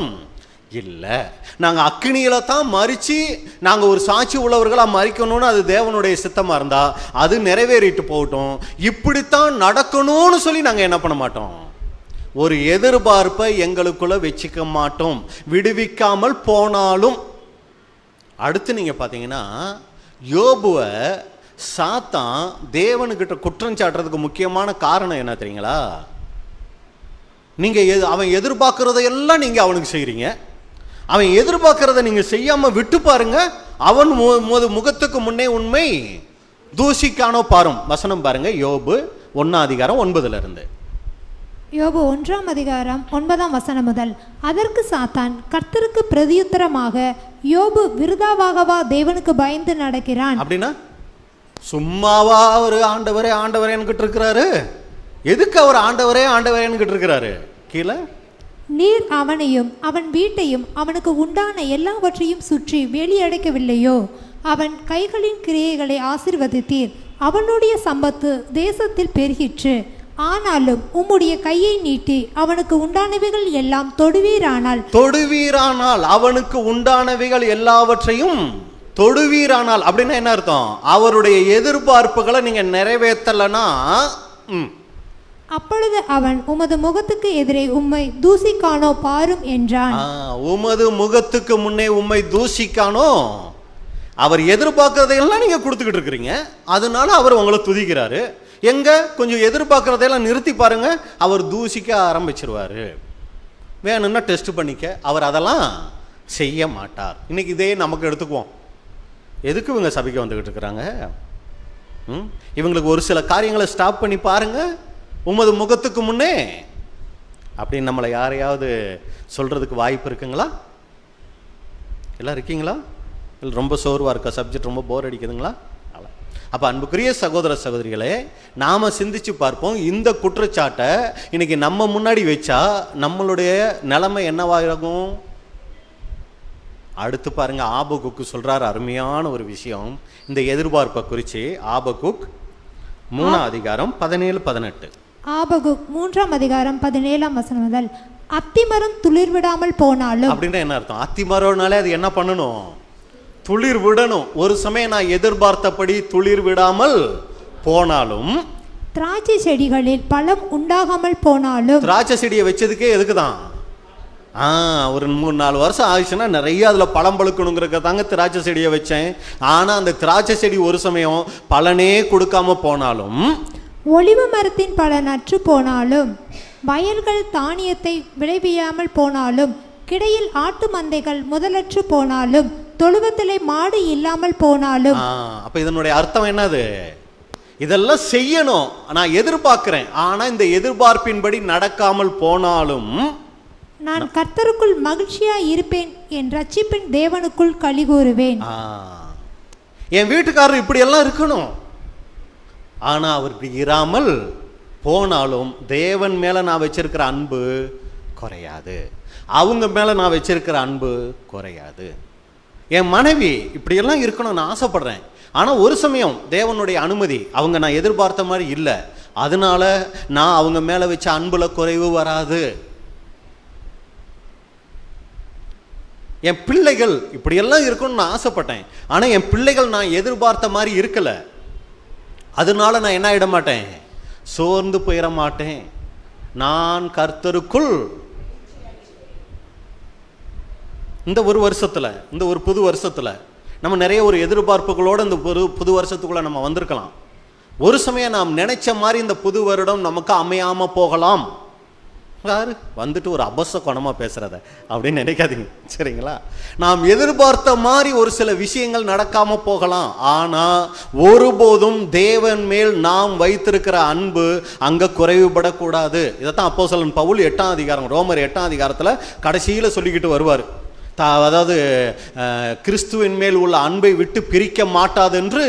Speaker 2: இல்லை, நாங்கள் அக்னியில தான் மறித்து நாங்கள் ஒரு சாட்சி உள்ளவர்களாக மறிக்கணும்னு அது தேவனுடைய சித்தமாக இருந்தால் அது நிறைவேறிட்டு போகட்டும். இப்படித்தான் நடக்கணும்னு சொல்லி நாங்கள் என்ன பண்ண மாட்டோம், ஒரு எதிர்பார்ப்பை எங்களுக்குள்ள வச்சுக்க மாட்டோம், விடுவிக்காமல் போனாலும். அடுத்து நீங்கள் பார்த்தீங்கன்னா, யோபுவை சாத்தான் தேவனுக்கிட்ட குற்றம் சாட்டுறதுக்கு முக்கியமான காரணம் என்ன தெரியுங்களா? நீங்கள் அவன் எதிர்பார்க்குறதையெல்லாம் நீங்கள் அவனுக்கு செய்கிறீங்க. அவன் எதிர்பார்க்குறத நீங்கள் செய்யாமல் விட்டு பாருங்க, அவன் முகத்துக்கு முன்னே உண்மை தூசிக்கானோ பாரும். வசனம் பாருங்க, யோபு 1ஆம் அதிகாரம் 9
Speaker 3: யோபு 1ஆம் அதிகாரம் 9ஆம் வசனம் முதல். அதற்கு சாத்தான் கர்த்தருக்கு பிரதியுத்தரமாக, யோபு விருதாவாகவா தேவனுக்கு பயந்து நடக்கிறான்?
Speaker 2: அப்படின்னா சும்மாவா அவர் ஆண்டவரே ஆண்டவரேன்னு இருக்கிறாரு? எதுக்கு அவர் ஆண்டவரே ஆண்டவரேன்னு இருக்கிறாரு? கீழே,
Speaker 3: நீர் அவனையும் அவன் வீட்டையும் அவனுக்கு உண்டான எல்லாவற்றையும் சுற்றி வேலியடைக்கவில்லையோ? அவன் கைகளின் கிரியைகளை ஆசீர்வதித்தீர், அவனுடைய சம்பத்து தேசத்தில் பெருகிற்று. ஆனாலும் உம்முடைய கையை நீட்டி அவனுக்கு உண்டானவைகள் எல்லாம் தொடுவீரானால்
Speaker 2: அவனுக்கு உண்டானவைகள் எல்லாவற்றையும் தொடுவீரானால் அப்படின்னா என்ன அர்த்தம்? அவருடைய எதிர்பார்ப்புகளை நீங்க நிறைவேற்றலைன்னா
Speaker 3: அப்பொழுது அவன் உமது முகத்துக்கு எதிரே உம்மை தூசிக்கானோ பாரும் என்றான்.
Speaker 2: உமது முகத்துக்கு முன்னே உம்மை தூசிக்கானோ, அவர் எதிர்பார்க்கறதையெல்லாம் நீங்க கொடுத்துக்கிட்டு இருக்கிறீங்க, அதனால அவர் உங்களை துதிக்கிறாரு. எங்க கொஞ்சம் எதிர்பார்க்கறதையெல்லாம் நிறுத்தி பாருங்க, அவர் தூசிக்க ஆரம்பிச்சிருவாரு. வேணும்னா டெஸ்ட் பண்ணிக்க, அவர் அதெல்லாம் செய்ய மாட்டார். இன்னைக்கு இதே நமக்கு எடுத்துக்குவோம். எதுக்கு இவங்க சபைக்கு வந்துகிட்டு இருக்கிறாங்க? இவங்களுக்கு ஒரு சில காரியங்களை ஸ்டாப் பண்ணி பாருங்க, உமது முகத்துக்கு முன்னே அப்படின்னு நம்மளை யாரையாவது சொல்றதுக்கு வாய்ப்பு இருக்குங்களா? எல்லாம் இருக்கீங்களா? இல்லை ரொம்ப சோர்வா இருக்கா? சப்ஜெக்ட் ரொம்ப போர் அடிக்குதுங்களா? அப்போ அன்புக்குரிய சகோதர சகோதரிகளே, நாம சிந்திச்சு பார்ப்போம். இந்த குற்றச்சாட்டை இன்னைக்கு நம்ம முன்னாடி வச்சா நம்மளுடைய நிலைமை என்னவாகும்? அடுத்து பாருங்க, ஆபகுக்கு சொல்றாரு அருமையான ஒரு விஷயம் இந்த எதிர்பார்ப்பை குறித்து. ஆபகுக் 3 அதிகாரம் 17-18.
Speaker 3: ஆபகுக் 3 அதிகாரம் 17 முதல். அத்திமரம் துளிர் விடாமல் போனாலும்
Speaker 2: அப்படின்னா என்ன அர்த்தம்? அத்திமரம்னாலே அது என்ன பண்ணணும்? துளிர் விடணும். ஒரு சமயம் நான் எதிர்பார்த்தபடி துளிர் விடாமல் போனாலும்,
Speaker 3: திராட்சை செடிகளில் பழம் உண்டாகாமல் போனாலும்.
Speaker 2: திராட்சை செடியை வச்சதுக்கே எதுக்கு தான்? ஒரு 3-4 வருஷம் ஆயிடுச்சுன்னா நிறைய அதில் பழம் பழுக்கணுங்கிறக்க தாங்க திராட்சை செடியை வச்சேன். ஆனால் அந்த திராட்சை செடி ஒரு சமயம் பலனே கொடுக்காம போனாலும்,
Speaker 3: ஒலிவ மரத்தின் பலன் அற்று போனாலும், வயல்கள் தானியத்தை விளைவியாமல் போனாலும், கிடையில் ஆட்டு மந்தைகள் முதலற்று போனாலும், தொழுவத்திலே மாடு இல்லாமல் போனாலும்.
Speaker 2: அப்ப இதனுடைய அர்த்தம் என்னது? இதெல்லாம் செய்யணும், நான் எதிர்பார்க்கிறேன், ஆனா இந்த எதிர்பார்ப்பின்படி நடக்காமல் போனாலும்
Speaker 3: நான் கர்த்தருக்குள் மகிழ்ச்சியா இருப்பேன், என் ரட்சிப்பின் தேவனுக்குள் களி கூறுவேன்.
Speaker 2: என் வீட்டுக்காரர் இப்படி எல்லாம் இருக்கணும், ஆனா அவர் இப்படி இராமல் போனாலும் தேவன் மேல நான் வச்சிருக்கிற அன்பு குறையாது, அவங்க மேல நான் வச்சிருக்கிற அன்பு குறையாது. என் மனைவி இப்படியெல்லாம் இருக்கணும் நான் ஆசைப்படுறேன், ஆனால் ஒரு சமயம் தேவனுடைய அனுமதி, அவங்க நான் எதிர்பார்த்த மாதிரி இல்லை, அதனால நான் அவங்க மேலே வச்ச அன்புல குறைவு வராது. என் பிள்ளைகள் இப்படியெல்லாம் இருக்கணும்னு நான் ஆசைப்பட்டேன், ஆனால் என் பிள்ளைகள் நான் எதிர்பார்த்த மாதிரி இருக்கலை, அதனால நான் என்ன ஆகிட மாட்டேன்? சோர்ந்து போயிட மாட்டேன். நான் கர்த்தருக்குள் இந்த ஒரு வருஷத்தில், இந்த ஒரு புது வருஷத்தில் நம்ம நிறைய ஒரு எதிர்பார்ப்புகளோடு இந்த புது வருஷத்துக்குள்ளே நம்ம வந்திருக்கலாம். ஒரு சமயம் நாம் நினைச்ச மாதிரி இந்த புது வருடம் நமக்கு அமையாமல் போகலாம். யாரு வந்துட்டு ஒரு அபச குணமாக பேசுகிறத அப்படின்னு நினைக்காதீங்க, சரிங்களா? நாம் எதிர்பார்த்த மாதிரி ஒரு சில விஷயங்கள் நடக்காமல் போகலாம், ஆனால் ஒருபோதும் தேவன் மேல் நாம் வைத்திருக்கிற அன்பு அங்கே குறைவுபடக்கூடாது. இதைத்தான் அப்போஸ்தலன் பவுல் 8ஆம் அதிகாரம், ரோமர் 8ஆம் அதிகாரத்தில் கடைசியில் சொல்லிக்கிட்டு வருவார். அதாவது கிறிஸ்துவின் மேல் உள்ள அன்பை விட்டு பிரிக்க மாட்டாது என்று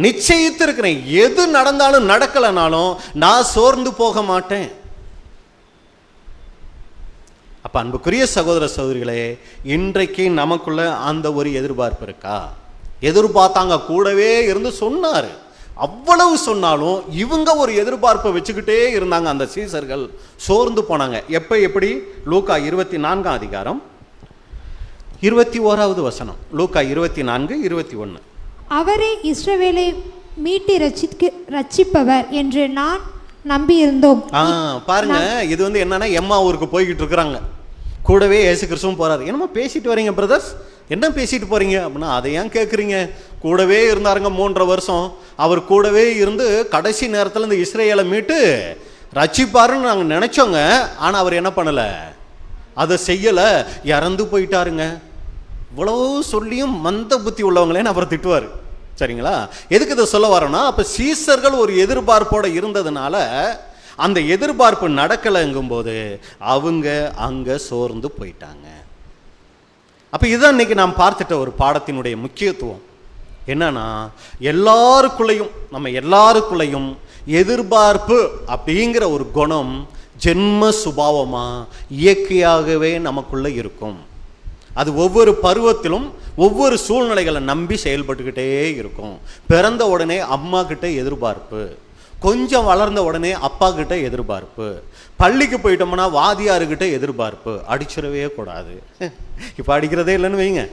Speaker 2: நிச்சயித்து இருக்கிறேன். எது நடந்தாலும் நடக்கலைனாலும் நான் சோர்ந்து போக மாட்டேன். அப்ப அன்புக்குரிய சகோதர சகோதரிகளே, இன்றைக்கு நமக்குள்ள அந்த ஒரு எதிர்பார்ப்பு இருக்கா? எதிர்பார்த்தாங்க, கூடவே இருந்து சொன்னாரு, அவ்வளவு சொன்னாலும் இவங்க ஒரு எதிர்பார்ப்பை வச்சுக்கிட்டே இருந்தாங்க. அந்த சீசர்கள் சோர்ந்து போனாங்க. எப்படி? லூக்கா 24ஆம் அதிகாரம் 21வது வசனம். லூக்கா 24:21.
Speaker 3: அவரே இஸ்ரவேலை மீட்டி ரட்சிப்பவர் என்று நான் நம்பி இருந்தோம்.
Speaker 2: பாருங்க, இது என்னன்னா எம்மா ஊருக்கு போய்கிட்டு இருக்கிறாங்க, கூடவே இயேசு கிறிஸ்துவும் போறாரு. என்னமா பேசிட்டு வரீங்க பிரதர்ஸ், என்ன பேசிட்டு போறீங்க அப்படின்னா, அதை ஏன் கேட்குறீங்க? கூடவே இருந்தாருங்க 3.5 வருஷம். அவர் கூடவே இருந்து கடைசி நேரத்தில் இந்த இஸ்ரேலை மீட்டு ரட்சிப்பாருன்னு நாங்கள் நினைச்சோங்க. ஆனால் அவர் என்ன பண்ணலை, அதை செய்யலை, இறந்து போயிட்டாருங்க. இவ்வளவு சொல்லியும் மந்த புத்தி உள்ளவங்களேன்னு அவர் திட்டுவார், சரிங்களா? எதுக்கு இதை சொல்ல வரோன்னா, அப்போ சீசர்கள் ஒரு எதிர்பார்ப்போடு இருந்ததுனால அந்த எதிர்பார்ப்பு நடக்கலைங்கும்போது அவங்க அங்கே சோர்ந்து போயிட்டாங்க. அப்போ இதுதான் இன்னைக்கு நாம் பார்த்துட்ட ஒரு பாடத்தினுடைய முக்கியத்துவம். என்னன்னா, நம்ம எல்லாருக்குள்ளேயும் எதிர்பார்ப்பு அப்படிங்கிற ஒரு குணம் ஜென்ம சுபாவமாக இயற்கையாகவே நமக்குள்ள இருக்கும். அது ஒவ்வொரு பருவத்திலும் ஒவ்வொரு சூழ்நிலைகளை நம்பி செயல்பட்டுக்கிட்டே இருக்கும். பிறந்த உடனே அம்மா கிட்ட எதிர்பார்ப்பு, கொஞ்சம் வளர்ந்த உடனே அப்பா கிட்ட எதிர்பார்ப்பு, பள்ளிக்கு போயிட்டோம்னா வாதியாருக்கிட்ட எதிர்பார்ப்பு, அடிச்சிடவே கூடாது. இப்போ அடிக்கிறதே இல்லைன்னு வைங்க,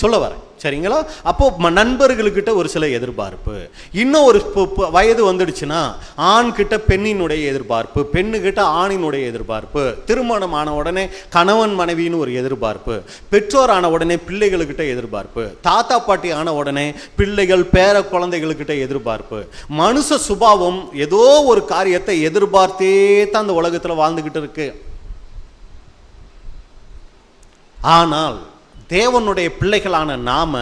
Speaker 2: சொல்ல வரேன், சரிங்களா? அப்போ நண்பர்களுக்கிட்ட ஒரு சில எதிர்பார்ப்பு, இன்னும் ஒரு வயது வந்துடுச்சுன்னா ஆண் கிட்ட பெண்ணினுடைய எதிர்பார்ப்பு, பெண்ணுக்கிட்ட ஆணினுடைய எதிர்பார்ப்பு, திருமணம் ஆன உடனே கணவன் மனைவின்னு ஒரு எதிர்பார்ப்பு, பெற்றோர் ஆன உடனே பிள்ளைகளுக்கிட்ட எதிர்பார்ப்பு, தாத்தா பாட்டி ஆன உடனே பிள்ளைகள் பேர குழந்தைகளுக்கிட்ட எதிர்பார்ப்பு. மனுஷ சுபாவம் ஏதோ ஒரு காரியத்தை எதிர்பார்த்தே தான் அந்த உலகத்தில் வாழ்ந்துகிட்டு இருக்கு. ஆனால் தேவனுடைய பிள்ளைகளான நாம,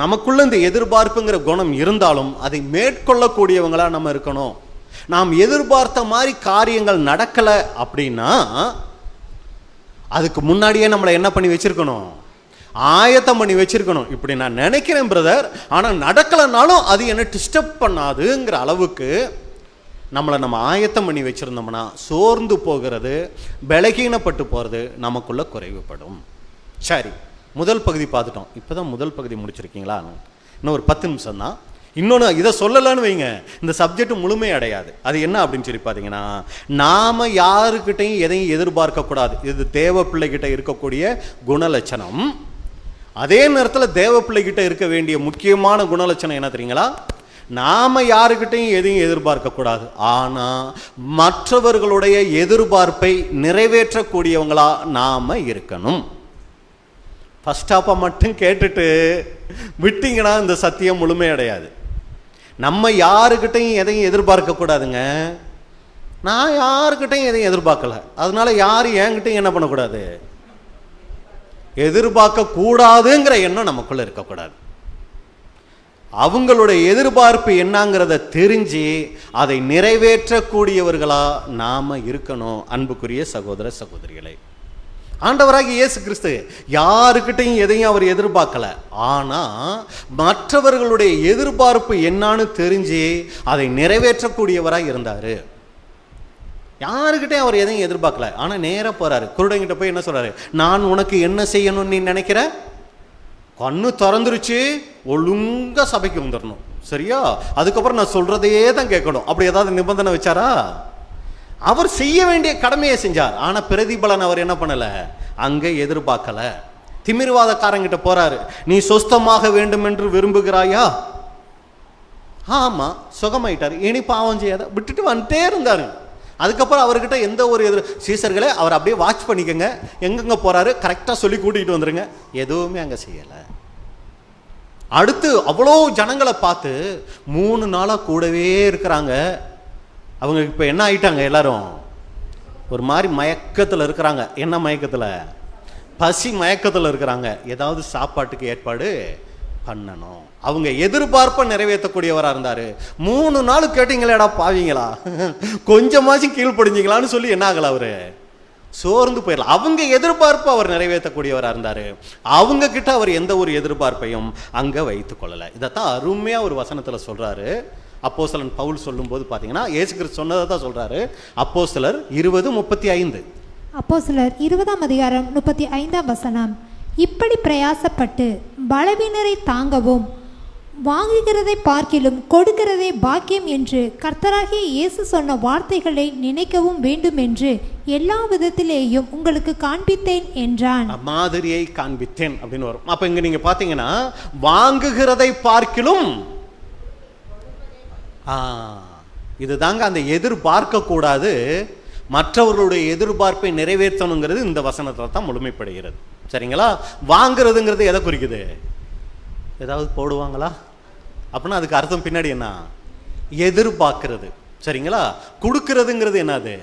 Speaker 2: நமக்குள்ள இந்த எதிர்பார்ப்புங்கிற குணம் இருந்தாலும் அதை மேற்கொள்ளக்கூடியவங்களா நம்ம இருக்கணும். நாம் எதிர்பார்த்த மாதிரி காரியங்கள் நடக்கலை அப்படின்னா அதுக்கு முன்னாடியே நம்மளை என்ன பண்ணி வச்சிருக்கணும்? ஆயத்தம் பண்ணி வச்சிருக்கணும். இப்படி நான் நினைக்கிறேன் பிரதர், ஆனால் நடக்கலைனாலும் அது என்ன டிஸ்டர்ப் பண்ணாதுங்கிற அளவுக்கு நம்மளை நம்ம ஆயத்தம் பண்ணி வச்சிருந்தோம்னா சோர்ந்து போகிறது, பலகீனப்பட்டு போகிறது நமக்குள்ள குறைவுபடும். சரி, முதல் பகுதி பார்த்துட்டோம். இப்போ தான் முதல் பகுதி முடிச்சிருக்கீங்களா? இன்னும் ஒரு 10 நிமிஷம் தான். இன்னொன்று இதை சொல்லலான்னு வைங்க, இந்த சப்ஜெக்ட் முழுமை அடையாது. அது என்ன அப்படின்னு சொல்லி பார்த்தீங்கன்னா, நாம் யாருக்கிட்டையும் எதையும் எதிர்பார்க்கக்கூடாது. இது தேவ பிள்ளைகிட்ட இருக்கக்கூடிய குணலட்சணம். அதே நேரத்தில் தேவ பிள்ளைகிட்ட இருக்க வேண்டிய முக்கியமான குணலட்சணம் என்ன தெரியுங்களா? நாம் யாருக்கிட்டையும் எதையும் எதிர்பார்க்கக்கூடாது, ஆனால் மற்றவர்களுடைய எதிர்பார்ப்பை நிறைவேற்றக்கூடியவங்களா நாம் இருக்கணும். ஃபர்ஸ்ட் ஹாஃபை மட்டும் கேட்டுட்டு விட்டீங்கன்னா இந்த சத்தியம் முழுமையடையாது. நம்ம யாருக்கிட்டையும் எதையும் எதிர்பார்க்கக்கூடாதுங்க. நான் யாருக்கிட்டையும் எதையும் எதிர்பார்க்கல, அதனால யாரும் என்கிட்டையும் என்ன பண்ணக்கூடாது? எதிர்பார்க்க கூடாதுங்கிற எண்ணம் நமக்குள்ள இருக்கக்கூடாது. அவங்களுடைய எதிர்பார்ப்பு என்னங்கிறத தெரிஞ்சு அதை நிறைவேற்றக்கூடியவர்களா நாம இருக்கணும். அன்புக்குரிய சகோதர சகோதரிகளை, ஆண்டவராகிய இயேசு கிறிஸ்து யாருக்கிட்டையும் எதையும் அவர் எதிர்பார்க்கல, ஆனா மற்றவர்களுடைய எதிர்பார்ப்பு என்னன்னு தெரிஞ்சு அதை நிறைவேற்றக்கூடியவராக இருந்தாரு. யாருக்கிட்டையும் அவர் எதையும் எதிர்பார்க்கல, ஆனா நேரா போறாரு. குருடங்கிட்ட போய் என்ன சொல்றாரு? நான் உனக்கு என்ன செய்யணும்னு நீ நினைக்கிற? கண்ணு திறந்துருச்சு, ஒழுங்கா சபைக்கு வந்துடணும், சரியா? அதுக்கப்புறம் நான் சொல்றதையே தான் கேட்கணும். அப்படி ஏதாவது நிபந்தனை வச்சாரா? அவர் செய்ய வேண்டிய கடமையை செஞ்சார், ஆனா பிரதிபலன் அவர் என்ன பண்ணல, அங்க எதிர்பார்க்கல. திமிர்வாதக்காரங்கிட்ட போறாரு, நீ சொஸ்தமாக வேண்டும் என்று விரும்புகிறாயா? ஆமா, சுகமாயிட்டாரு, இனி பாவம் செய்யாத விட்டுட்டு வந்துட்டே இருந்தாரு. அதுக்கப்புறம் அவர்கிட்ட எந்த ஒரு சீசர்களே அவர் அப்படியே வாட்ச் பண்ணிக்கங்க, எங்கெங்க போறாரு கரெக்டா சொல்லி கூட்டிகிட்டு வந்துருங்க. எதுவுமே அங்க செய்யல. அடுத்து அவ்வளோ ஜனங்களை பார்த்து 3 நாளா கூடவே இருக்கிறாங்க. அவங்க இப்போ என்ன ஆயிட்டாங்க? எல்லாரும் ஒரு மாதிரி மயக்கத்தில் இருக்கிறாங்க. என்ன மயக்கத்தில்? பசி மயக்கத்தில் இருக்கிறாங்க. ஏதாவது சாப்பாட்டுக்கு ஏற்பாடு பண்ணணும். அவங்க எதிர்பார்ப்பை நிறைவேற்றக்கூடியவராக இருந்தார். 3 நாள் கேட்டீங்களேடா பாவீங்களா, கொஞ்சமாச்சும் கீழ்ப்படிஞ்சிங்களான்னு சொல்லி என்ன ஆகல, அவரு சோர்ந்து போயிடலாம். அவங்க எதிர்பார்ப்பு அவர் நிறைவேற்றக்கூடியவராக இருந்தார். அவங்க கிட்ட அவர் எந்த ஒரு எதிர்பார்ப்பையும் அங்கே வைத்து கொள்ளலை. இதைத்தான் அருமையாக ஒரு வசனத்தில் சொல்றாரு அப்போஸ்தலன் பவுல் சொல்லும்போது. பார்த்தீங்கன்னா இயேசு கிறிஸ்து சொன்னதை தான் சொல்றாரு. அப்போஸ்தலர் 20:35.
Speaker 3: அப்போஸ்தலர் 20:35. இப்படி பிரயாசப்பட்டு பலவீனரை தாங்கவும் வாங்குகிறதை பார்க்கிலும் கொடுக்கிறதே பாக்கியம் என்று கர்த்தராகிய இயேசு சொன்ன வார்த்தைகளை நினைக்கவும் வேண்டும் என்று எல்லா விதத்திலேயும் உங்களுக்கு காண்பித்தேன் என்றான்.
Speaker 2: மாதிரியை காண்பித்தேன் அப்படின்னு வரும். அப்ப இங்க நீங்க பாத்தீங்கன்னா வாங்குகிறதை பார்க்கிலும், இதுதாங்க அந்த எதிர்பார்க்க கூடாது, மற்றவர்களுடைய எதிர்பார்ப்பை நிறைவேற்றணுங்கிறது இந்த வசனத்தில் தான் முழுமைப்படுகிறது. சரிங்களா? வாங்குறதுங்கிறது எதை குறிக்குது? ஏதாவது போடுவாங்களா அப்படின்னா அதுக்கு அர்த்தம் பின்னாடி என்ன? எதிர்பார்க்கிறது. சரிங்களா? கொடுக்கறதுங்கிறது என்னது?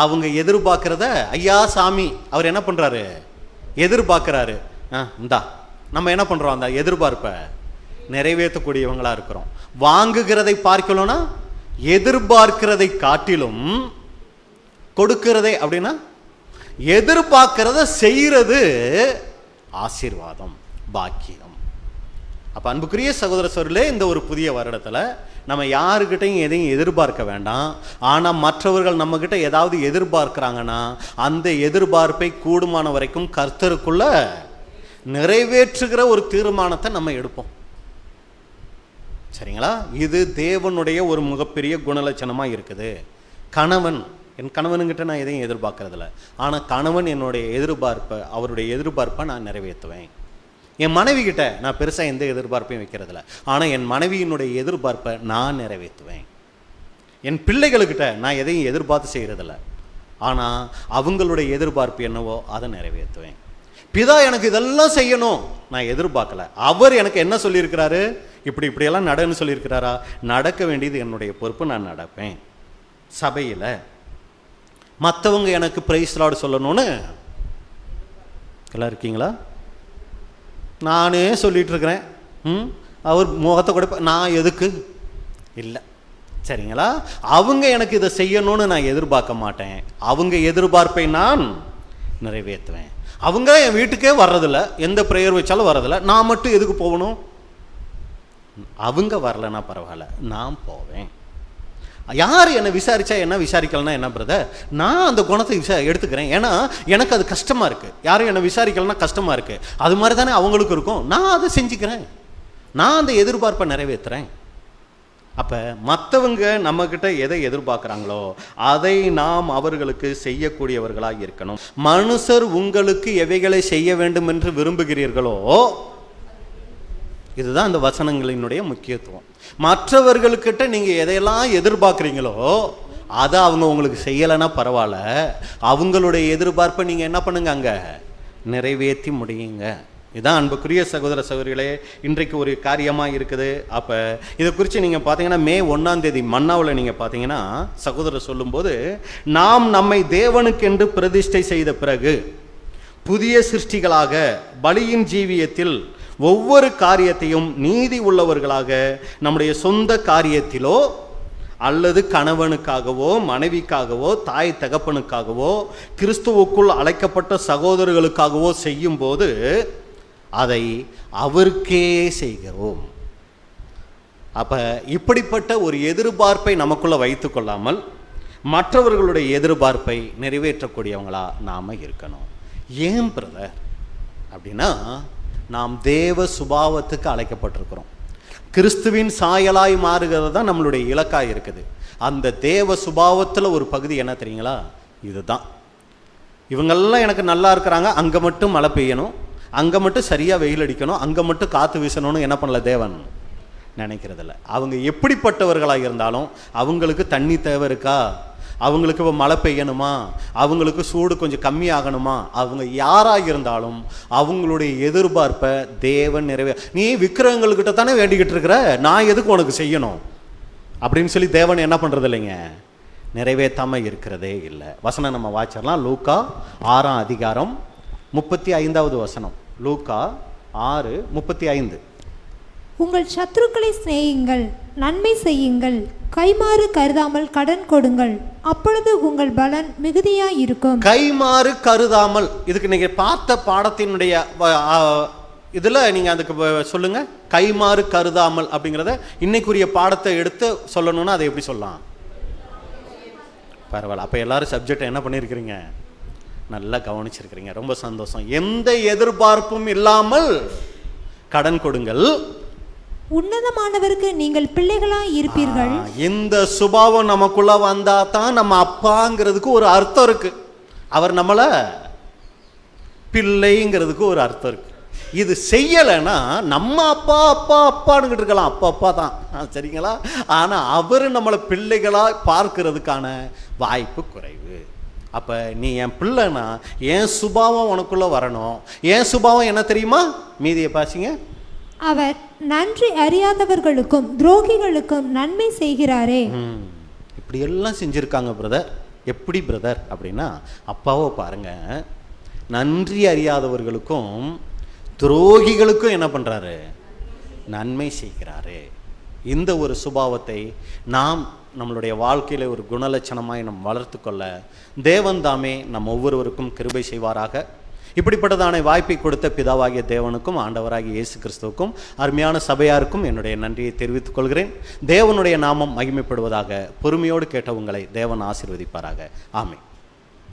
Speaker 2: அவங்க எதிர்பார்க்கிறத ஐயா சாமி அவர் என்ன பண்றாரு? எதிர்பார்க்கிறாரு. இந்தா நம்ம என்ன பண்றோம்? அந்த எதிர்பார்ப்பை நிறைவேற்றக்கூடியவங்களா இருக்கிறோம். வாங்குகிறதை பார்க்கலன்னா எதிர்பார்க்கிறதை காட்டிலும் கொடுக்கிறதே அப்படின்னா எதிர்பார்க்கிறத செய்யறது ஆசீர்வாதம், பாக்கியம். அப்ப அன்புக்குரிய சகோதர சகோதரிகளே, இந்த ஒரு புதிய வருடத்துல நம்ம யாருக்கிட்டையும் எதையும் எதிர்பார்க்க வேண்டாம். ஆனா மற்றவர்கள் நம்ம கிட்ட ஏதாவது எதிர்பார்க்கிறாங்கன்னா அந்த எதிர்பார்ப்பை கூடுமான வரைக்கும் கர்த்தருக்குள்ள நிறைவேற்றுகிற ஒரு தீர்மானத்தை நம்ம எடுப்போம். சரிங்களா? இது தேவனுடைய ஒரு மிகப்பெரிய குணலட்சணமா இருக்குது. கணவன், என் கணவனுங்கிட்ட நான் எதையும் எதிர்பார்க்கறதில்ல, ஆனால் கணவன் என்னுடைய எதிர்பார்ப்பை, அவருடைய எதிர்பார்ப்பை நான் நிறைவேற்றுவேன். என் மனைவி கிட்ட நான் பெருசாக எந்த எதிர்பார்ப்பையும் வைக்கிறதில்ல. ஆனால் என் மனைவியினுடைய எதிர்பார்ப்பை நான் நிறைவேற்றுவேன். என் பிள்ளைகளுக்கிட்ட நான் எதையும் எதிர்பார்த்து செய்கிறதில்ல. ஆனால் அவங்களுடைய எதிர்பார்ப்பு என்னவோ அதை நிறைவேற்றுவேன். பிதா எனக்கு இதெல்லாம் செய்யணும் நான் எதிர்பார்க்கல. அவர் எனக்கு என்ன சொல்லியிருக்கிறாரு? இப்படியெல்லாம் நடன்னு சொல்லியிருக்கிறாரா? நடக்க வேண்டியது என்னுடைய பொறுப்பு, நான் நடப்பேன். சபையில் மற்றவங்க எனக்கு பிரைஸ் லார்ட் சொல்லணும்னு எல்லாம் இருக்கீங்களா? நானே சொல்லிட்டு இருக்கிறேன். அவர் முகத்தை கூட நான் எதுக்கு இல்லை, சரிங்களா? அவங்க எனக்கு இதை செய்யணும்னு நான் எதிர்பார்க்க மாட்டேன். அவங்க எதிர்பார்ப்பை நான் நிறைவேற்றுவேன். அவங்க என் வீட்டுக்கே வர்றதில்ல, எந்த ப்ரேயர் வச்சாலும் வர்றதில்ல, நான் மட்டும் எதுக்கு போகணும்? அவங்க வரலன்னா பரவாயில்ல, நான் போவேன். யார் என்னை விசாரிச்சா என்ன, விசாரிக்கலன்னா என்ன பிரதர், நான் அந்த குணத்தை எடுத்துக்கிறேன். ஏன்னா எனக்கு அது கஷ்டமாக இருக்குது. யாரும் என்னை விசாரிக்கலன்னா கஷ்டமாக இருக்குது. அது மாதிரி தானே அவங்களுக்கு இருக்கும். நான் அதை செஞ்சுக்கிறேன், நான் அந்த எதிர்பார்ப்பை நிறைவேற்றுறேன். அப்போ மற்றவங்க நம்மக்கிட்ட எதை எதிர்பார்க்குறாங்களோ அதை நாம் அவர்களுக்கு செய்யக்கூடியவர்களாக இருக்கணும். மனுஷர் உங்களுக்கு எவைகளை செய்ய வேண்டும் என்று விரும்புகிறீர்களோ, இதுதான் அந்த வசனங்களினுடைய முக்கியத்துவம். மற்றவர்களுக்கிட்ட நீங்கள் எதையெல்லாம் எதிர்பார்க்குறீங்களோ அதை அவங்க உங்களுக்கு செய்யலைன்னா பரவாயில்ல, அவங்களுடைய எதிர்பார்ப்பை நீங்கள் என்ன பண்ணுங்க, அங்கே நிறைவேற்றி முடியுங்க. இதுதான் அன்புக்குரிய சகோதர சகோதரிகளே இன்றைக்கு ஒரு காரியமாக இருக்குது. அப்போ இதை குறித்து நீங்கள் பார்த்தீங்கன்னா மே 1ஆம் தேதி மன்னாவில் நீங்கள் பார்த்தீங்கன்னா சகோதரர் சொல்லும்போது, நாம் நம்மை தேவனுக்கென்று பிரதிஷ்டை செய்த பிறகு புதிய சிருஷ்டிகளாக பலியின் ஜீவியத்தில் ஒவ்வொரு காரியத்தையும் நீதி உள்ளவர்களாக நம்முடைய சொந்த காரியத்திலோ அல்லது கணவனுக்காகவோ மனைவிக்காகவோ தாய் தகப்பனுக்காகவோ கிறிஸ்துவுக்குள் அழைக்கப்பட்ட சகோதரர்களுக்காகவோ செய்யும்போது அதை அவருக்கே செய்கிறோம். அப்போ இப்படிப்பட்ட ஒரு எதிர்பார்ப்பை நமக்குள்ளே வைத்து கொள்ளாமல் மற்றவர்களுடைய எதிர்பார்ப்பை நிறைவேற்றக்கூடியவங்களா நாம் இருக்கணும். ஏன் பிரதர் அப்படின்னா, நாம் தேவ சுபாவத்துக்கு அழைக்கப்பட்டிருக்கிறோம். கிறிஸ்துவின் சாயலாய் மாறுகிறது தான் நம்மளுடைய இலக்காக இருக்குது. அந்த தேவ சுபாவத்தில் ஒரு பகுதி என்ன தெரியுங்களா? இதுதான். இவங்கெல்லாம் எனக்கு நல்லா இருக்கிறாங்க, அங்கே மட்டும் மழை பெய்யணும், அங்கே மட்டும் சரியாக வெயில் அடிக்கணும், அங்கே மட்டும் காற்று வீசணும்னு என்ன பண்ணல தேவன் நினைக்கிறதில்ல. அவங்க எப்படிப்பட்டவர்களாக இருந்தாலும் அவங்களுக்கு தண்ணி தேவை இருக்கா, அவங்களுக்கு இப்போ மழை பெய்யணுமா, அவங்களுக்கு சூடு கொஞ்சம் கம்மியாகணுமா, அவங்க யாராக இருந்தாலும் அவங்களுடைய எதிர்பார்ப்பை தேவன் நீ விக்கிரகங்கள்கிட்ட தானே வேண்டிக்கிட்டு இருக்கிற, நான் எதுக்கு உனக்கு செய்யணும் அப்படின்னு சொல்லி தேவன் என்ன பண்ணுறது இல்லைங்க, நிறைவேற்றாமல் இருக்கிறதே இல்லை. வசனம் நம்ம வாசிச்சிடலாம். லூக்கா 6ஆம் அதிகாரம் 35வது வசனம். லூக்கா 6:35.
Speaker 3: உங்கள் சத்துருக்களை சிநேகியுங்கள், நன்மை செய்யுங்கள், கைமாறு கருதாமல் கடன் கொடுங்கள், அப்பொழுது உங்கள் பலன் மிகுதியாய் இருக்கும்.
Speaker 2: கைமாறு கருதாமல், இதுக்கு நீங்க பார்த்த பாடத்தினுடைய இதுல நீங்க அதுக்கு சொல்லுங்க. கைமாறு கருதாமல் அப்படிங்கிறத இன்னைக்குரிய பாடத்தை எடுத்து சொல்லணும்னா அதை எப்படி சொல்லலாம்? பரவாயில்ல. அப்ப எல்லாரும் சப்ஜெக்ட் என்ன பண்ணிருக்கிறீங்க, நல்லா கவனிச்சிருக்கிறீங்க. ரொம்ப சந்தோஷம். எந்த எதிர்பார்ப்பும் இல்லாமல் கடன் கொடுங்கள்,
Speaker 3: உன்னதமானவருக்கு நீங்கள் பிள்ளைகளாய் இருப்பீர்கள்.
Speaker 2: இந்த சுபாவம் நமக்குள்ள வந்தா தான் நம்ம அப்பாங்கிறதுக்கு ஒரு அர்த்தம் இருக்கு. அவர் நம்மள பிள்ளைங்கிறதுக்கு ஒரு அர்த்தம் இருக்கு. இது செய்யலைன்னா நம்ம அப்பா அப்பா அப்பான்னு இருக்கலாம், அப்பா அப்பா தான், சரிங்களா? ஆனா அவர் நம்மளை பிள்ளைகளா பார்க்கிறதுக்கான வாய்ப்பு குறைவு. அப்ப நீ என் பிள்ளைனா என் சுபாவம் உனக்குள்ள வரணும். என் சுபாவம் என்ன தெரியுமா? மீதியை பாசிங்க.
Speaker 3: அவர் நன்றி அறியாதவர்களுக்கும் துரோகிகளுக்கும் நன்மை செய்கிறாரே.
Speaker 2: இப்படி எல்லாம் செஞ்சிருக்காங்க பிரதர். எப்படி பிரதர் அப்படின்னா, அப்பாவை பாருங்க, நன்றி அறியாதவர்களுக்கும் துரோகிகளுக்கும் என்ன பண்றாரு? நன்மை செய்கிறாரு. இந்த ஒரு சுபாவத்தை நாம் நம்மளுடைய வாழ்க்கையில ஒரு குணலட்சணமாய் நாம் வளர்த்து கொள்ள தேவன் தாமே நம் ஒவ்வொருவருக்கும் கிருபை செய்வாராக. இப்படிப்பட்டதான வாய்ப்பை கொடுத்த பிதாவாகிய தேவனுக்கும் ஆண்டவராகிய இயேசு கிறிஸ்துவுக்கும் அருமையான சபையாருக்கும் என்னுடைய நன்றியை தெரிவித்துக் கொள்கிறேன். தேவனுடைய நாமம் மகிமைப்படுவதாக. பொறுமையோடு கேட்ட உங்களை தேவன் ஆசீர்வதிப்பாராக. ஆமென்.